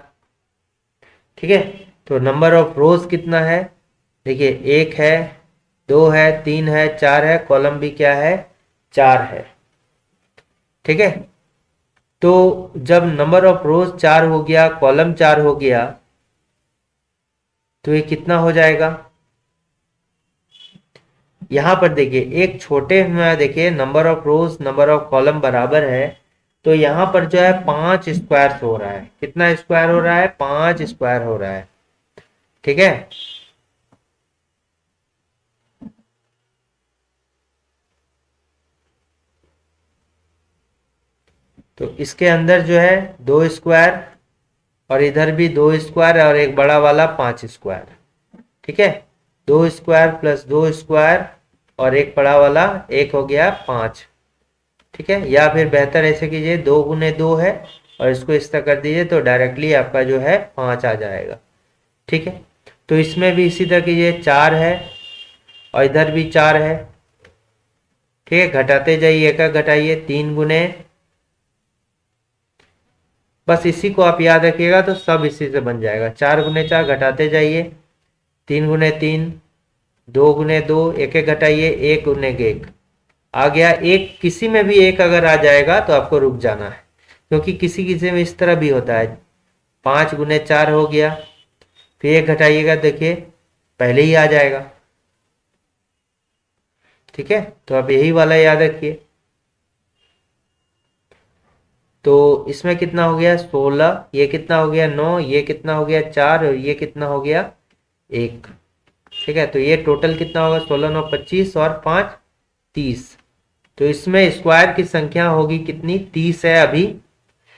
ठीक है, तो नंबर ऑफ रोज कितना है, देखिए 1 है, 2 है, 3 है, 4 है, कॉलम भी क्या है, 4 है। ठीक है, तो जब नंबर ऑफ रोज 4 हो गया, कॉलम 4 हो गया, तो ये कितना हो जाएगा, यहां पर देखिए एक छोटे में देखिए number of rose number of column बराबर है, तो यहां पर जो है 5 स्क्वायर हो रहा है। कितना स्क्वायर हो रहा है, 5 स्क्वायर हो रहा है। ठीक है, तो इसके अंदर जो है 2 स्क्वायर, और इधर भी 2 स्क्वायर, और एक बड़ा वाला 5 स्क्वायर। ठीक है, 2 स्क्वायर प्लस 2 स्क्वायर, और एक बड़ा वाला, एक हो गया 5। ठीक है, या फिर बेहतर ऐसे कीजिए, 2 गुने 2 है, और इसको इस तरह कर दीजिए, तो डायरेक्टली आपका जो है 5 आ जाएगा। ठीक है, तो इसमें भी इसी तरह कीजिए, 4 है, और इधर भी 4 है। ठीक है, घटाते जाइए, एक घटाइए, 3 गुने, बस इसी को आप याद रखिएगा तो सब इसी से बन जाएगा। 4 गुने 4, घटाते जाइए, 3 गुने 3, 2 गुने 2, एक एक घटाइए, 1 गुने 1 आ गया। एक किसी में भी एक अगर आ जाएगा तो आपको रुक जाना है, क्योंकि किसी किसी में इस तरह भी होता है। 5 गुने 4 हो गया, फिर एक घटाइएगा, देखिए पहले ही आ जाएगा। ठीक है, तो आप यही वाला याद रखिए। तो इसमें कितना हो गया, 16, ये कितना हो गया, 9, ये कितना हो गया, 4, और ये कितना हो गया, 1। ठीक है, तो ये टोटल कितना होगा, 16 9 25, और 5 30। तो इसमें स्क्वायर की संख्या होगी कितनी, 30 है अभी।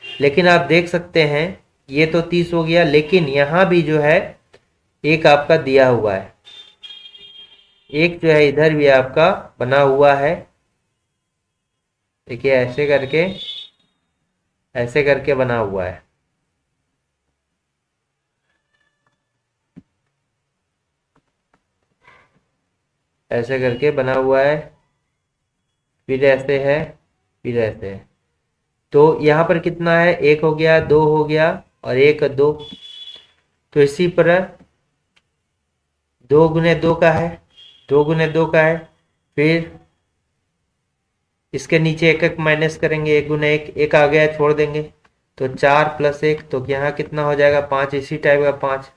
लेकिन आप देख सकते हैं ये तो 30 हो गया, लेकिन यहाँ भी जो है एक आपका दिया हुआ है, एक जो है इधर भी आपका बना हुआ है। देखिए ऐसे करके बना हुआ है। ऐसे करके बना हुआ है, फिर ऐसे है, फिर ऐसे है। तो यहाँ पर कितना है, 1 हो गया, 2 हो गया, और 1 2। तो इसी पर 2 गुने 2 का है, 2 गुने 2 का है, फिर इसके नीचे एक एक माइनस करेंगे, 1 गुने 1, 1 आ गया, छोड़ देंगे, तो 4 प्लस 1, तो यहाँ कितना हो जाएगा, 5, इसी टाइप का 5।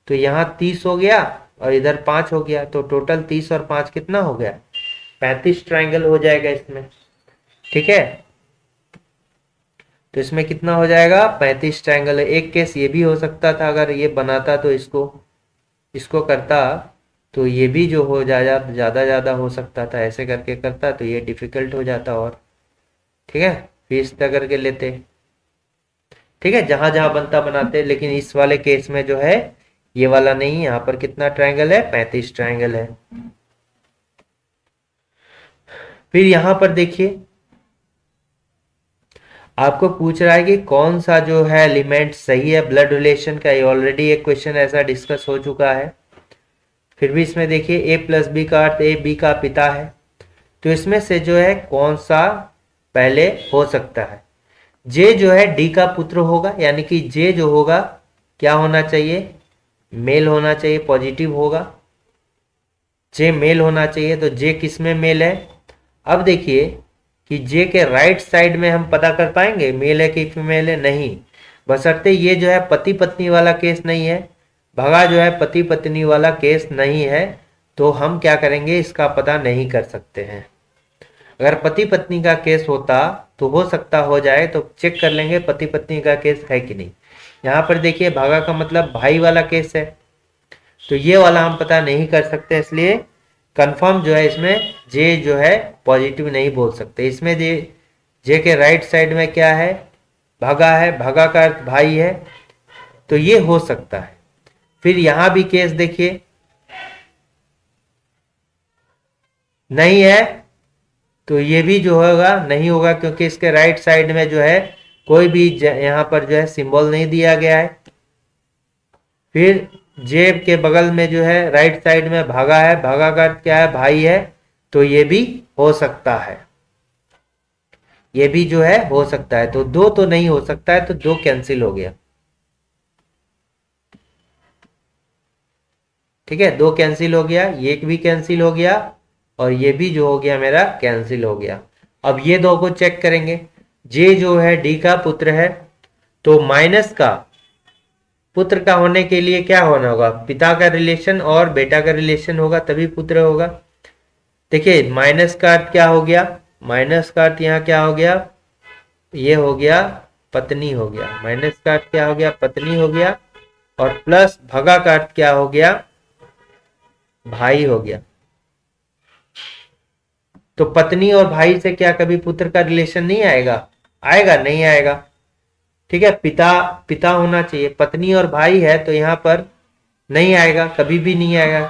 तो यहाँ 30 हो गया, और इधर 5 हो गया, तो टोटल 30 और 5 कितना हो गया, 35 ट्राइंगल हो जाएगा इसमें। ठीक है, तो इसमें कितना हो जाएगा, 35 ट्राइंगल है। एक केस ये भी हो सकता था, अगर ये बनाता तो इसको इसको करता, तो ये भी जो हो ज़्यादा हो सकता था, ऐसे करके करता तो ये डिफिकल्ट हो जाता। और ठीक है, फिर इस तरह करके लेते। ठीक है, जहां जहां बनता बनाते, लेकिन इस वाले केस में जो है ये वाला नहीं, यहाँ पर कितना ट्राइंगल है, 35 ट्राइंगल है। फिर यहाँ पर देखिए आपको पूछ रहा है कि कौन सा जो है एलिमेंट सही है ब्लड रिलेशन का। ये ऑलरेडी एक क्वेश्चन ऐसा डिस्कस हो चुका है। फिर भी इसमें देखिए ए प्लस बी का अर्थ ए बी का पिता है, तो इसमें से जो है कौन सा पहले हो सकता है। जे जो है डी का पुत्र होगा, यानी कि जे जो होगा क्या होना चाहिए, मेल होना चाहिए, पॉजिटिव होगा। जे मेल होना चाहिए, तो जे किस में मेल है, अब देखिए कि जे के राइट साइड में हम पता कर पाएंगे मेल है कि फीमेल है, नहीं, बशर्ते ये जो है पति पत्नी वाला केस नहीं है, भगा जो है पति पत्नी वाला केस नहीं है, तो हम क्या करेंगे, इसका पता नहीं कर सकते हैं। अगर पति पत्नी का केस होता तो हो सकता हो जाए, तो चेक कर लेंगे पति पत्नी का केस है कि नहीं। यहाँ पर देखिए भागा का मतलब भाई वाला केस है, तो ये वाला हम पता नहीं कर सकते, इसलिए कंफर्म जो है इसमें जे जो है पॉजिटिव नहीं बोल सकते। इसमें जे के राइट साइड में क्या है, भागा है, भागा का अर्थ भाई है, तो ये हो सकता है। फिर यहां भी केस देखिए नहीं है, तो ये भी जो होगा नहीं होगा, क्योंकि इसके राइट साइड में जो है कोई भी यहां पर जो है सिंबल नहीं दिया गया है। फिर जेब के बगल में जो है राइट साइड में भागा है, भागा का अर्थ क्या है, भाई है, तो ये भी हो सकता है, ये भी जो है हो सकता है। तो दो तो नहीं हो सकता है, तो दो कैंसिल हो गया। ठीक है, दो कैंसिल हो गया, ये भी कैंसिल हो गया, और ये भी जो हो गया मेरा कैंसिल हो गया। अब ये दो को चेक करेंगे, जे जो है डी का पुत्र है, तो माइनस का पुत्र का होने के लिए क्या होना होगा, पिता का रिलेशन और बेटा का रिलेशन होगा, तभी पुत्र होगा। देखिए माइनस का अर्थ क्या हो गया, माइनस का अर्थ यहाँ क्या हो गया, ये हो गया पत्नी हो गया, माइनस का अर्थ क्या हो गया, पत्नी हो गया, और प्लस भगा का अर्थ क्या हो गया, भाई हो गया। तो पत्नी और भाई से क्या कभी पुत्र का रिलेशन नहीं आएगा, आएगा, नहीं आएगा। ठीक है, पिता पिता होना चाहिए, पत्नी और भाई है तो यहाँ पर नहीं आएगा, कभी भी नहीं आएगा,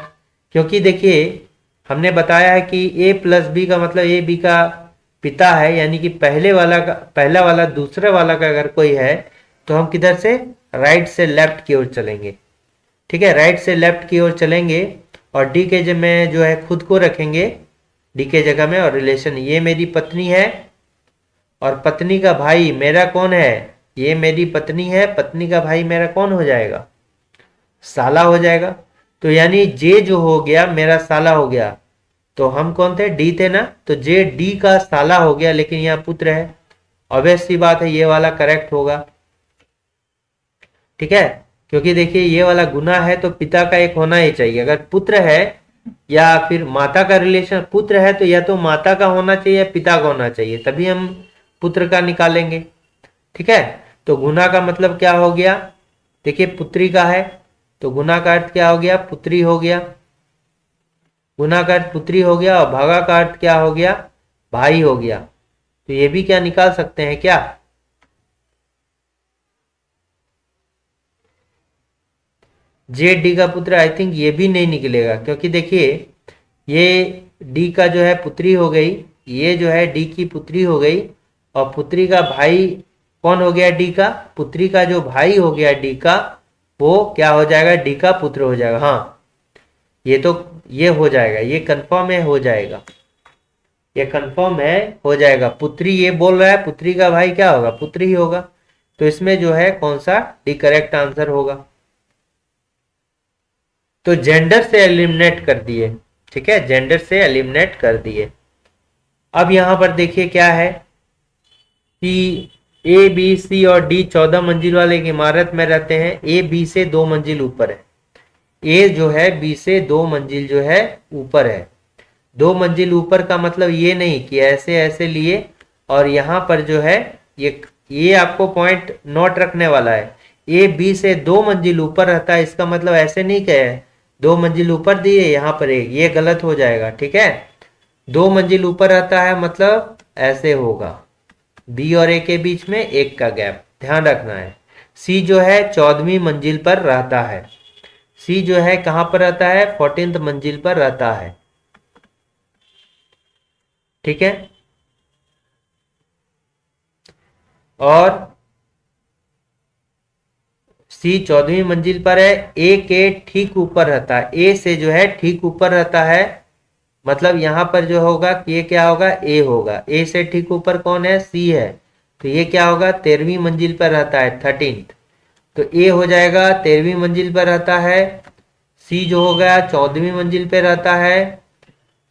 क्योंकि देखिए हमने बताया है कि a प्लस बी का मतलब ए बी का पिता है, यानी कि पहला वाला दूसरे वाला का अगर कोई है तो हम किधर से, राइट से लेफ्ट की ओर चलेंगे। ठीक है, राइट से लेफ्ट की ओर चलेंगे, और डी के जगह में जो है खुद को रखेंगे डी के जगह में, और रिलेशन ये मेरी पत्नी है, और पत्नी का भाई मेरा कौन है, ये मेरी पत्नी है, पत्नी का भाई मेरा कौन हो जाएगा, साला हो जाएगा। तो यानी जे जो हो गया मेरा साला हो गया, तो हम कौन थे, डी थे ना, तो जे डी का साला हो गया, लेकिन यहाँ पुत्र है, ऑब्वियस सी बात है ये वाला करेक्ट होगा। ठीक है, क्योंकि देखिए ये वाला गुना है तो पिता का एक होना ही चाहिए, अगर पुत्र है या फिर माता का रिलेशन, पुत्र है तो या तो माता का होना चाहिए या पिता का होना चाहिए, तभी हम पुत्र का निकालेंगे। ठीक है, तो गुना का मतलब क्या हो गया, देखिए पुत्री का है, तो गुना का अर्थ क्या हो गया, पुत्री हो गया, गुना का अर्थ पुत्री हो गया, और भागा का अर्थ क्या हो गया, भाई हो गया। तो ये भी क्या निकाल सकते हैं क्या, जे डी का पुत्र, आई थिंक ये भी नहीं निकलेगा, क्योंकि देखिए ये डी का जो है पुत्री हो गई, ये जो है डी की पुत्री हो गई, और पुत्री का भाई कौन हो गया, डी का, पुत्री का जो भाई हो गया डी का, वो क्या हो जाएगा, डी का पुत्र हो जाएगा। हाँ ये तो ये हो जाएगा, ये कंफर्म है, हो जाएगा, ये कंफर्म है, हो जाएगा। पुत्री ये बोल रहा है, पुत्री का भाई क्या होगा, पुत्री ही होगा, तो इसमें जो है कौन सा डी करेक्ट आंसर होगा। तो जेंडर से एलिमिनेट कर दिए। ठीक है, जेंडर से एलिमिनेट कर दिए। अब यहां पर देखिए क्या है कि ए बी सी और डी 14 मंजिल वाले एक इमारत में रहते हैं, ए बी से 2 मंजिल ऊपर है, ए जो है बी से 2 मंजिल जो है ऊपर है। 2 मंजिल ऊपर का मतलब ये नहीं कि ऐसे ऐसे लिए, और यहां पर जो है ये आपको पॉइंट नोट रखने वाला है, ए बी से 2 मंजिल ऊपर रहता है, इसका मतलब ऐसे नहीं कहे 2 मंजिल ऊपर दिए यहाँ पर एक, ये गलत हो जाएगा। ठीक है, 2 मंजिल ऊपर रहता है मतलब ऐसे होगा, बी और ए के बीच में 1 का गैप, ध्यान रखना है। सी जो है 14वीं मंजिल पर रहता है, सी जो है कहां पर रहता है, 14th मंजिल पर रहता है। ठीक है, और सी 14वीं मंजिल पर है, ए के ठीक ऊपर रहता है, ए से जो है ठीक ऊपर रहता है, मतलब यहां पर जो होगा कि ये क्या होगा, ए होगा, ए से ठीक ऊपर कौन है, सी है, तो ये क्या होगा, 13वीं मंजिल पर रहता है, 13th, तो ए हो जाएगा 13वीं मंजिल पर रहता है, सी जो हो गया 14वीं मंजिल पर रहता है,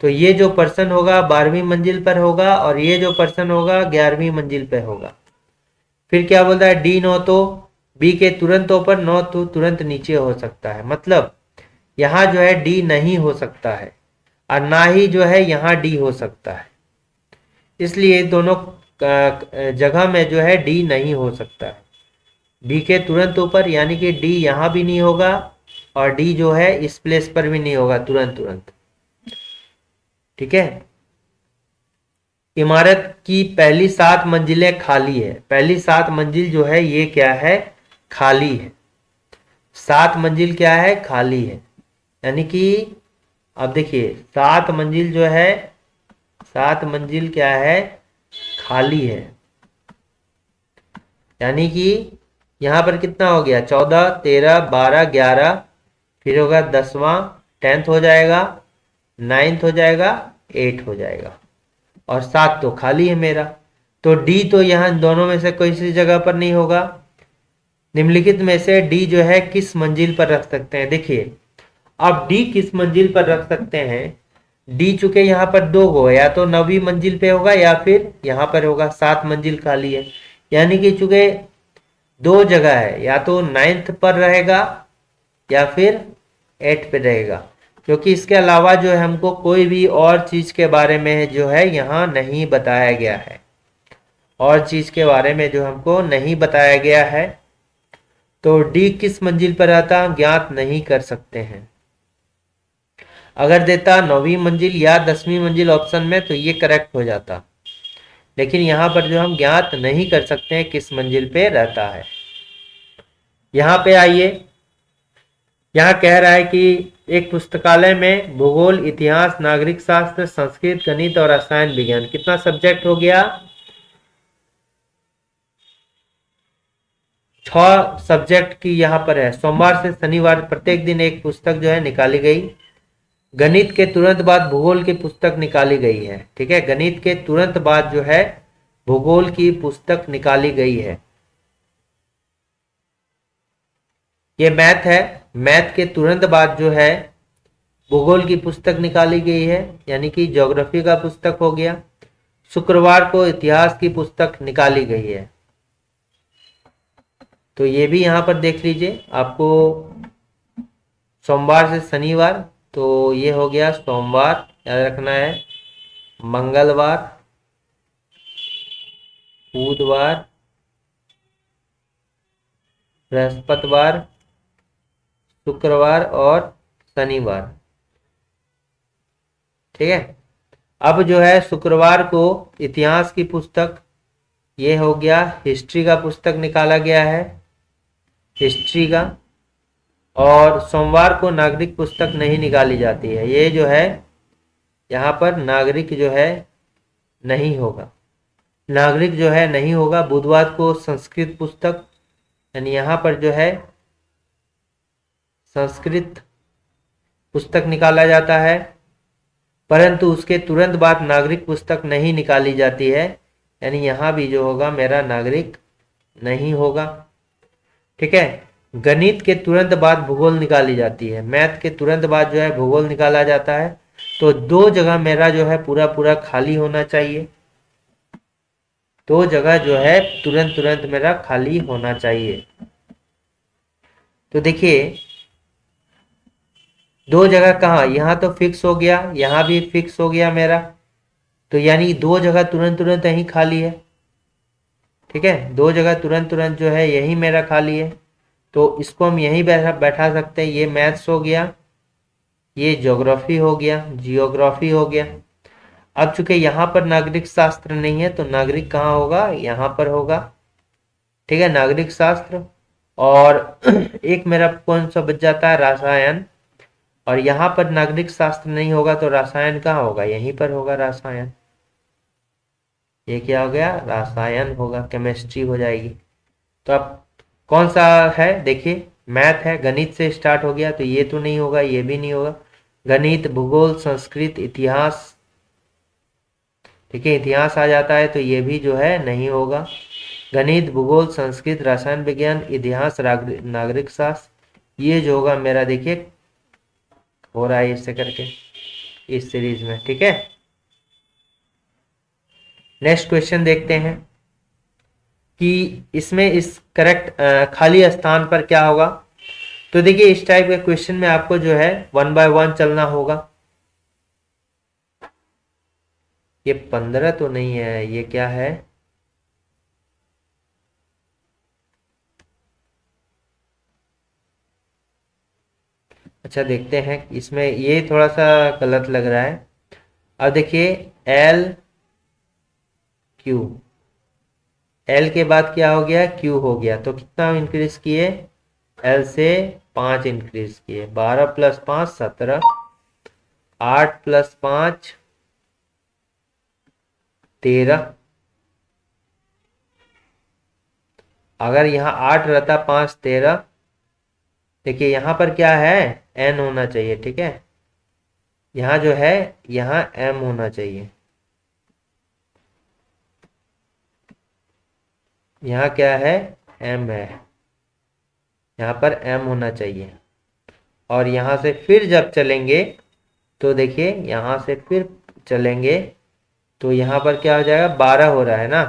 तो ये जो पर्सन होगा 12वीं मंजिल पर होगा और ये जो पर्सन होगा 11वीं मंजिल पर होगा। फिर क्या बोलता है, डी नो तो बी के तुरंत ऊपर, नो तो तुरंत नीचे हो सकता है। मतलब यहां जो है डी नहीं हो सकता है और ना ही जो है यहां डी हो सकता है। इसलिए दोनों जगह में जो है डी नहीं हो सकता है। बी के तुरंत ऊपर यानी कि डी यहां भी नहीं होगा और डी जो है इस प्लेस पर भी नहीं होगा तुरंत तुरंत। ठीक है। इमारत की पहली 7 मंजिलें खाली है। पहली 7 मंजिल जो है ये क्या है, खाली है। 7 मंजिल क्या है, खाली है। यानी कि अब देखिए 7 मंजिल जो है, 7 मंजिल क्या है, खाली है। यानी कि यहां पर कितना हो गया, 14, 13, 12, 11, फिर होगा 10वां, 10th हो जाएगा, 9th हो जाएगा, 8 हो जाएगा और 7 तो खाली है मेरा। तो डी तो यहां दोनों में से कोई सी जगह पर नहीं होगा। निम्नलिखित में से डी जो है किस मंजिल पर रख सकते हैं। देखिए अब डी किस मंजिल पर रख सकते हैं। डी चुके यहाँ पर 2 हो, या तो 9वीं मंजिल पे होगा या फिर यहाँ पर होगा। 7 मंजिल खाली है यानी कि चूंकि 2 जगह है, या तो 9th पर रहेगा या फिर 8 पे रहेगा। क्योंकि इसके अलावा जो है हमको कोई भी और चीज के बारे में जो है यहाँ नहीं बताया गया है। और चीज के बारे में जो हमको नहीं बताया गया है, तो डी किस मंजिल पर रहता हम ज्ञात नहीं कर सकते हैं। अगर देता 9वीं मंजिल या 10वीं मंजिल ऑप्शन में तो ये करेक्ट हो जाता, लेकिन यहां पर जो हम ज्ञात नहीं कर सकते हैं किस मंजिल पे रहता है। यहां पे आइए, यहां कह रहा है कि एक पुस्तकालय में भूगोल, इतिहास, नागरिक शास्त्र, संस्कृत, गणित और रसायन विज्ञान, कितना सब्जेक्ट हो गया, 6 सब्जेक्ट की यहाँ पर है। सोमवार से शनिवार प्रत्येक दिन एक पुस्तक जो है निकाली गई। गणित के तुरंत बाद भूगोल की पुस्तक निकाली गई है। ठीक है, गणित के तुरंत बाद जो है भूगोल की पुस्तक निकाली गई है। ये मैथ है, मैथ के तुरंत बाद जो है भूगोल की पुस्तक निकाली गई है, यानी कि ज्योग्राफी का पुस्तक हो गया। शुक्रवार को इतिहास की पुस्तक निकाली गई है। तो ये भी यहां पर देख लीजिए, आपको सोमवार से शनिवार, तो ये हो गया सोमवार, याद रखना है, मंगलवार, बुधवार, बृहस्पतिवार, शुक्रवार और शनिवार। ठीक है। अब जो है शुक्रवार को इतिहास की पुस्तक, ये हो गया हिस्ट्री का पुस्तक निकाला गया है, हिस्ट्री का। और सोमवार को नागरिक पुस्तक नहीं निकाली जाती है। ये जो है यहाँ पर नागरिक जो है नहीं होगा, नागरिक जो है नहीं होगा। बुधवार को संस्कृत पुस्तक, यानी यहाँ पर जो है संस्कृत पुस्तक निकाला जाता है, परंतु उसके तुरंत बाद नागरिक पुस्तक नहीं निकाली जाती है, यानी यहाँ भी जो होगा मेरा नागरिक नहीं होगा। ठीक है। गणित के तुरंत बाद भूगोल निकाली जाती है, मैथ के तुरंत बाद जो है भूगोल निकाला जाता है। तो 2 जगह मेरा जो है पूरा पूरा खाली होना चाहिए। 2 जगह जो है तुरंत तुरंत मेरा खाली होना चाहिए। तो देखिए 2 जगह कहाँ, यहाँ तो फिक्स हो गया, यहाँ भी फिक्स हो गया मेरा। तो यानी 2 जगह तुरंत तुरंत यहीं खाली है। ठीक है, 2 जगह तुरंत तुरंत जो है यही मेरा खाली है, तो इसको हम यहीं बैठा सकते हैं। ये मैथ्स हो गया, ये ज्योग्राफी हो गया, जियोग्राफी हो गया। अब चूंकि यहाँ पर नागरिक शास्त्र नहीं है, तो नागरिक कहाँ होगा, यहाँ पर होगा। ठीक है, नागरिक शास्त्र। और एक मेरा कौन सा बच जाता है, रसायन। और यहाँ पर नागरिक शास्त्र नहीं होगा तो रसायन कहाँ होगा, यहीं पर होगा रसायन। ये क्या हो गया, रसायन होगा, केमिस्ट्री हो जाएगी। तो अब कौन सा है, देखिए मैथ है, गणित से स्टार्ट हो गया, तो ये तो नहीं होगा, ये भी नहीं होगा। गणित, भूगोल, संस्कृत, इतिहास। ठीक है, इतिहास आ जाता है तो ये भी जो है नहीं होगा। गणित, भूगोल, संस्कृत, रसायन विज्ञान, इतिहास, नागरिक शास्त्र, ये जो होगा मेरा, देखिए हो रहा है इससे करके, इस सीरीज में। ठीक है, नेक्स्ट क्वेश्चन देखते हैं कि इसमें इस करेक्ट खाली स्थान पर क्या होगा। तो देखिए इस टाइप के क्वेश्चन में आपको जो है 1 बाय 1 चलना होगा। ये 15 तो नहीं है, ये क्या है, अच्छा देखते हैं इसमें, ये थोड़ा सा गलत लग रहा है। अब देखिए एल क्यू, एल के बाद क्या हो गया, क्यू हो गया, तो कितना इंक्रीज किए, एल से 5 इंक्रीज किए, 12 प्लस 5 17, 8 प्लस 5 13। अगर यहाँ 8 रहता 5 13, देखिए यहाँ पर क्या है, एन होना चाहिए। ठीक है, यहाँ जो है यहाँ एम होना चाहिए, यहाँ क्या है, एम है, यहाँ पर एम होना चाहिए। और यहाँ से फिर जब चलेंगे तो देखिए यहाँ से फिर चलेंगे तो यहाँ पर क्या हो जाएगा, 12 हो रहा है ना,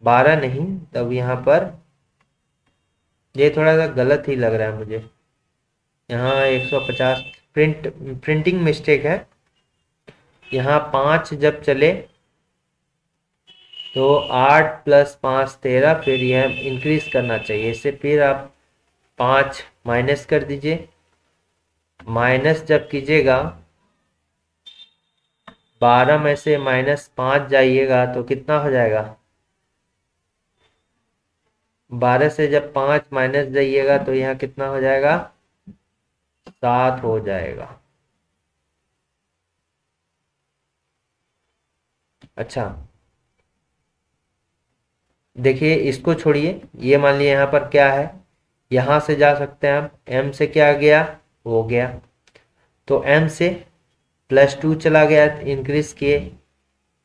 12 नहीं, तब यहाँ पर ये थोड़ा सा गलत ही लग रहा है मुझे, यहाँ 150 प्रिंटिंग मिस्टेक है। यहाँ 5 जब चले तो 8 प्लस 5 13, फिर यह इंक्रीज करना चाहिए इससे, फिर आप 5 माइनस कर दीजिए, माइनस जब कीजिएगा 12 में से -5 जाइएगा तो कितना हो जाएगा, 12 से जब 5 माइनस जाइएगा तो यहाँ कितना हो जाएगा, 7 हो जाएगा। अच्छा देखिए इसको छोड़िए, ये मान लिया यहाँ पर क्या है, यहाँ से जा सकते हैं हम, m से क्या गया, हो गया, तो m से +2 चला गया, इंक्रीज किए,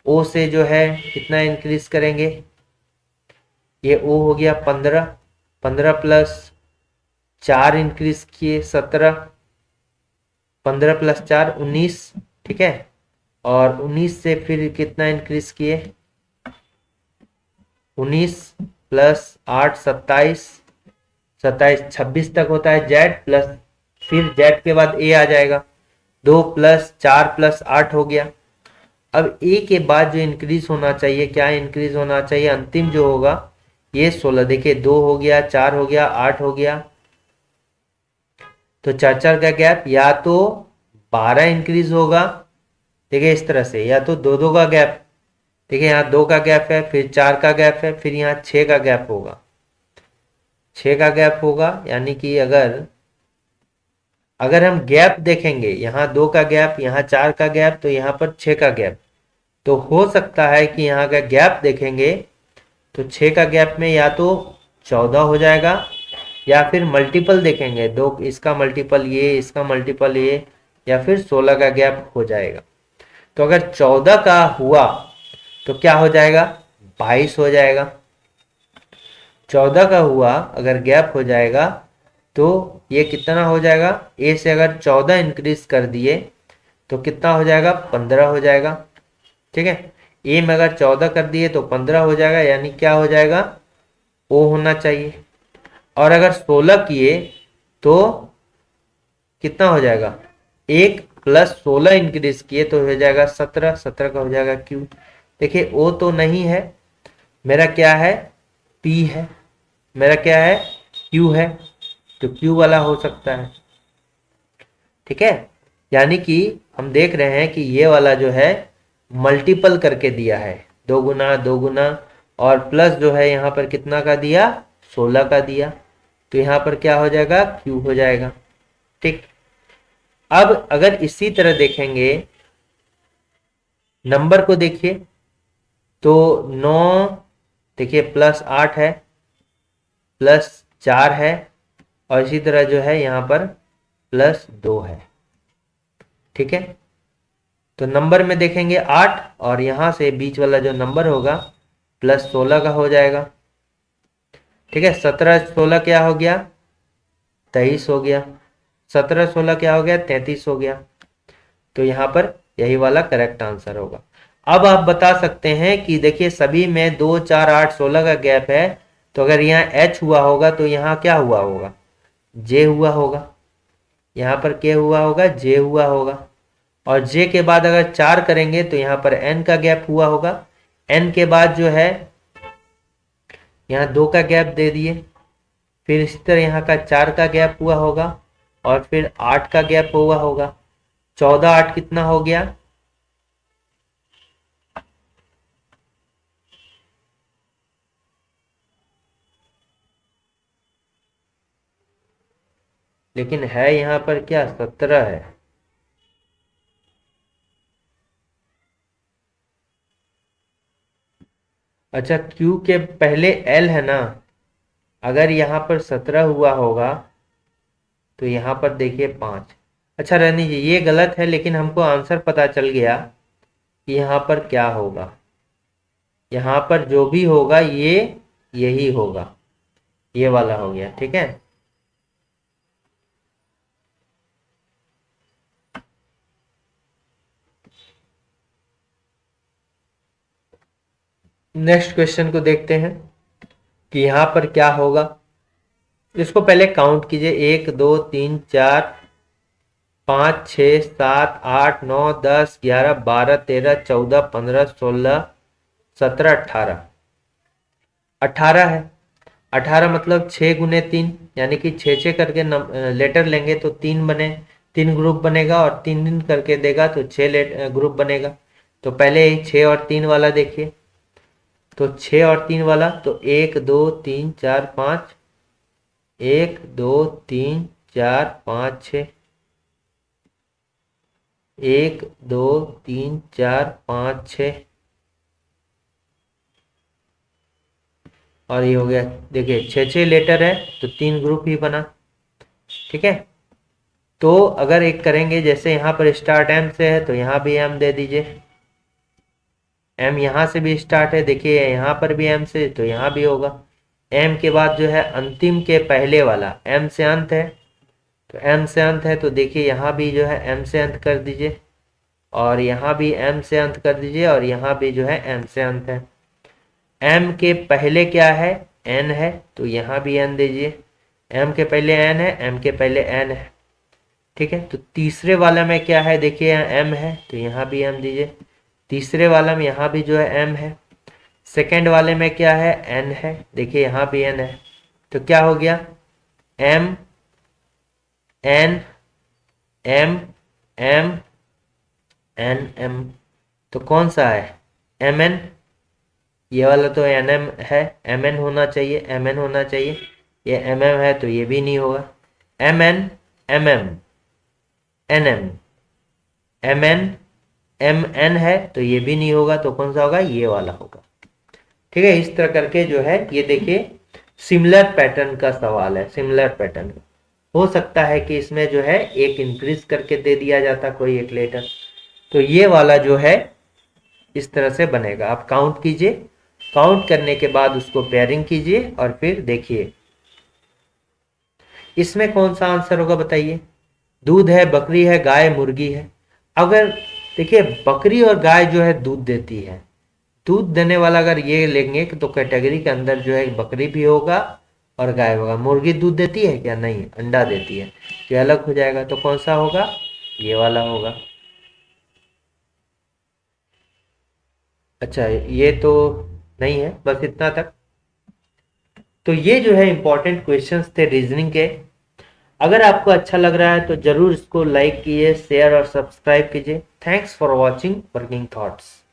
o से जो है कितना इंक्रीज करेंगे, ये o हो गया 15, 15 प्लस 4 इंक्रीज किए 17, 15 प्लस 4 19। ठीक है, और 19 से फिर कितना इंक्रीज किए, 19 प्लस 8 27, 27 26 तक होता है जेड प्लस, फिर जेड के बाद ए आ जाएगा, 2 प्लस 4 प्लस 8 हो गया। अब ए के बाद जो इंक्रीज होना चाहिए, क्या इंक्रीज होना चाहिए, अंतिम जो होगा ये 16, देखिए 2 हो गया, 4 हो गया, 8 हो गया, तो 4 4 का गैप, या तो 12 इंक्रीज होगा, देखिए इस तरह से, या तो 2 2 का गैप, देखिए यहाँ 2 का गैप है, फिर 4 का गैप है, फिर यहाँ 6 का गैप होगा, 6 का गैप होगा, यानी कि अगर हम गैप देखेंगे, यहाँ 2 का गैप, यहाँ 4 का गैप, तो यहाँ पर 6 का गैप, तो हो सकता है कि यहाँ का गैप देखेंगे तो 6 का गैप में या तो 14 हो जाएगा, या फिर मल्टीपल देखेंगे, दो इसका मल्टीपल ये, इसका मल्टीपल ये, या फिर 16 का गैप हो जाएगा। तो अगर 14 का हुआ तो क्या हो जाएगा, 22 हो जाएगा। 14 का हुआ अगर गैप हो जाएगा तो ये कितना हो जाएगा, ए से अगर 14 इंक्रीज कर दिए तो कितना हो जाएगा, 15 हो जाएगा। ठीक है, ए में अगर 14 कर दिए तो 15 हो जाएगा, यानी क्या हो जाएगा, ओ होना चाहिए। और अगर 16 किए तो कितना हो जाएगा, 1 प्लस 16 इंक्रीज किए तो हो जाएगा 17, 17 का हो जाएगा क्यू। देखिए ओ तो नहीं है, मेरा क्या है, पी है, मेरा क्या है, क्यू है, तो क्यू वाला हो सकता है। ठीक है, यानी कि हम देख रहे हैं कि ये वाला जो है मल्टीपल करके दिया है, 2 गुना 2 गुना, और प्लस जो है यहाँ पर कितना का दिया, 16 का दिया, तो यहाँ पर क्या हो जाएगा, क्यू हो जाएगा। ठीक, अब अगर इसी तरह देखेंगे, नंबर को देखिए तो 9, देखिए प्लस 8 है, प्लस 4 है, और इसी तरह जो है यहाँ पर प्लस 2 है। ठीक है, तो नंबर में देखेंगे 8, और यहाँ से बीच वाला जो नंबर होगा प्लस 16 का हो जाएगा। ठीक है, 17 16 क्या हो गया, 23 हो गया, 17 16 क्या हो गया, 33 हो गया। तो यहाँ पर यही वाला करेक्ट आंसर होगा। अब आप बता सकते हैं कि देखिए सभी में 2 4 8 16 का गैप है, तो अगर यहाँ H हुआ होगा तो यहाँ क्या हुआ होगा, J हुआ होगा। यहाँ पर क्या हुआ होगा, J हुआ होगा। और J के बाद अगर 4 करेंगे तो यहाँ पर N का गैप हुआ होगा। N के बाद जो है यहाँ 2 का गैप दे दिए, फिर इसी तरह यहाँ का 4 का गैप हुआ होगा, और फिर 8 का गैप हुआ होगा। 14 8 कितना हो गया, लेकिन है यहाँ पर क्या, 17 है। अच्छा, Q के पहले L है ना, अगर यहाँ पर 17 हुआ होगा तो यहाँ पर देखिए 5। अच्छा रहनी जी, ये गलत है, लेकिन हमको आंसर पता चल गया कि यहाँ पर क्या होगा। यहाँ पर जो भी होगा ये यही होगा, ये वाला हो गया, ठीक है। नेक्स्ट क्वेश्चन को देखते हैं कि यहाँ पर क्या होगा। इसको पहले काउंट कीजिए, 1 2 3 4 5 6 7 8 9 10 11 12 13 14 15 16 17 18 18 है। 18 मतलब 6 गुने 3, यानी कि 6 करके लेटर लेंगे तो 3 बने, 3 ग्रुप बनेगा, और 3 दिन करके देगा तो 6 ग्रुप बनेगा। तो पहले 6 और 3 वाला देखिए, तो 6 और 3 वाला, तो 1 2 3 4 5, 1 2 3 4 5 6, 1 2 3 4 5 6, और ये हो गया। देखिए 6 लेटर है तो 3 ग्रुप ही बना, ठीक है। तो अगर एक करेंगे, जैसे यहाँ पर स्टार्ट M से है तो यहाँ भी M दे दीजिए। M यहाँ से भी स्टार्ट है, देखिए यहाँ पर भी M से, तो यहाँ भी होगा। M के बाद जो है अंतिम के पहले वाला M से अंत है, तो M से अंत है, तो देखिए यहाँ भी जो है M से अंत कर दीजिए, और यहाँ भी M से अंत कर दीजिए, और यहाँ भी जो है M से अंत है। M के पहले क्या है, N है, तो यहाँ भी N दीजिए। M के पहले N है, M के पहले N है, ठीक है। तो तीसरे वाला में क्या है, देखिए M है, तो यहाँ भी M दीजिए। तीसरे वाला में यहाँ भी जो है M है। सेकेंड वाले में क्या है, N है, देखिए यहाँ भी N है। तो क्या हो गया, M N M M N M, तो कौन सा है, MN। ये वाला तो NM है, MN होना चाहिए, MN होना चाहिए। ये MM है तो ये भी नहीं होगा। MN MM NM, MN MN है तो ये भी नहीं होगा, तो कौन सा होगा, ये वाला होगा, ठीक है। इस तरह करके जो है, ये देखिए सिमिलर पैटर्न का सवाल है, सिमिलर पैटर्न। हो सकता है कि इसमें जो है एक इंक्रीज करके दे दिया जाता कोई एक लेटर, तो ये वाला जो है इस तरह से बनेगा। आप काउंट कीजिए, काउंट करने के बाद उसको पेयरिंग कीजिए, और फिर देखिए इसमें कौन सा आंसर होगा, बताइए। दूध है, बकरी है, गाय, मुर्गी है। अगर देखिए बकरी और गाय जो है दूध देती है, दूध देने वाला अगर ये लेंगे तो कैटेगरी के अंदर जो है बकरी भी होगा और गाय होगा। मुर्गी दूध देती है क्या, नहीं, अंडा देती है, तो अलग हो जाएगा। तो कौन सा होगा, ये वाला होगा। अच्छा, ये तो नहीं है, बस इतना तक। तो ये जो है इंपॉर्टेंट क्वेश्चंस थे रीजनिंग के। अगर आपको अच्छा लग रहा है तो जरूर इसको लाइक कीजिए, शेयर और सब्सक्राइब कीजिए। Thanks for watching working thoughts.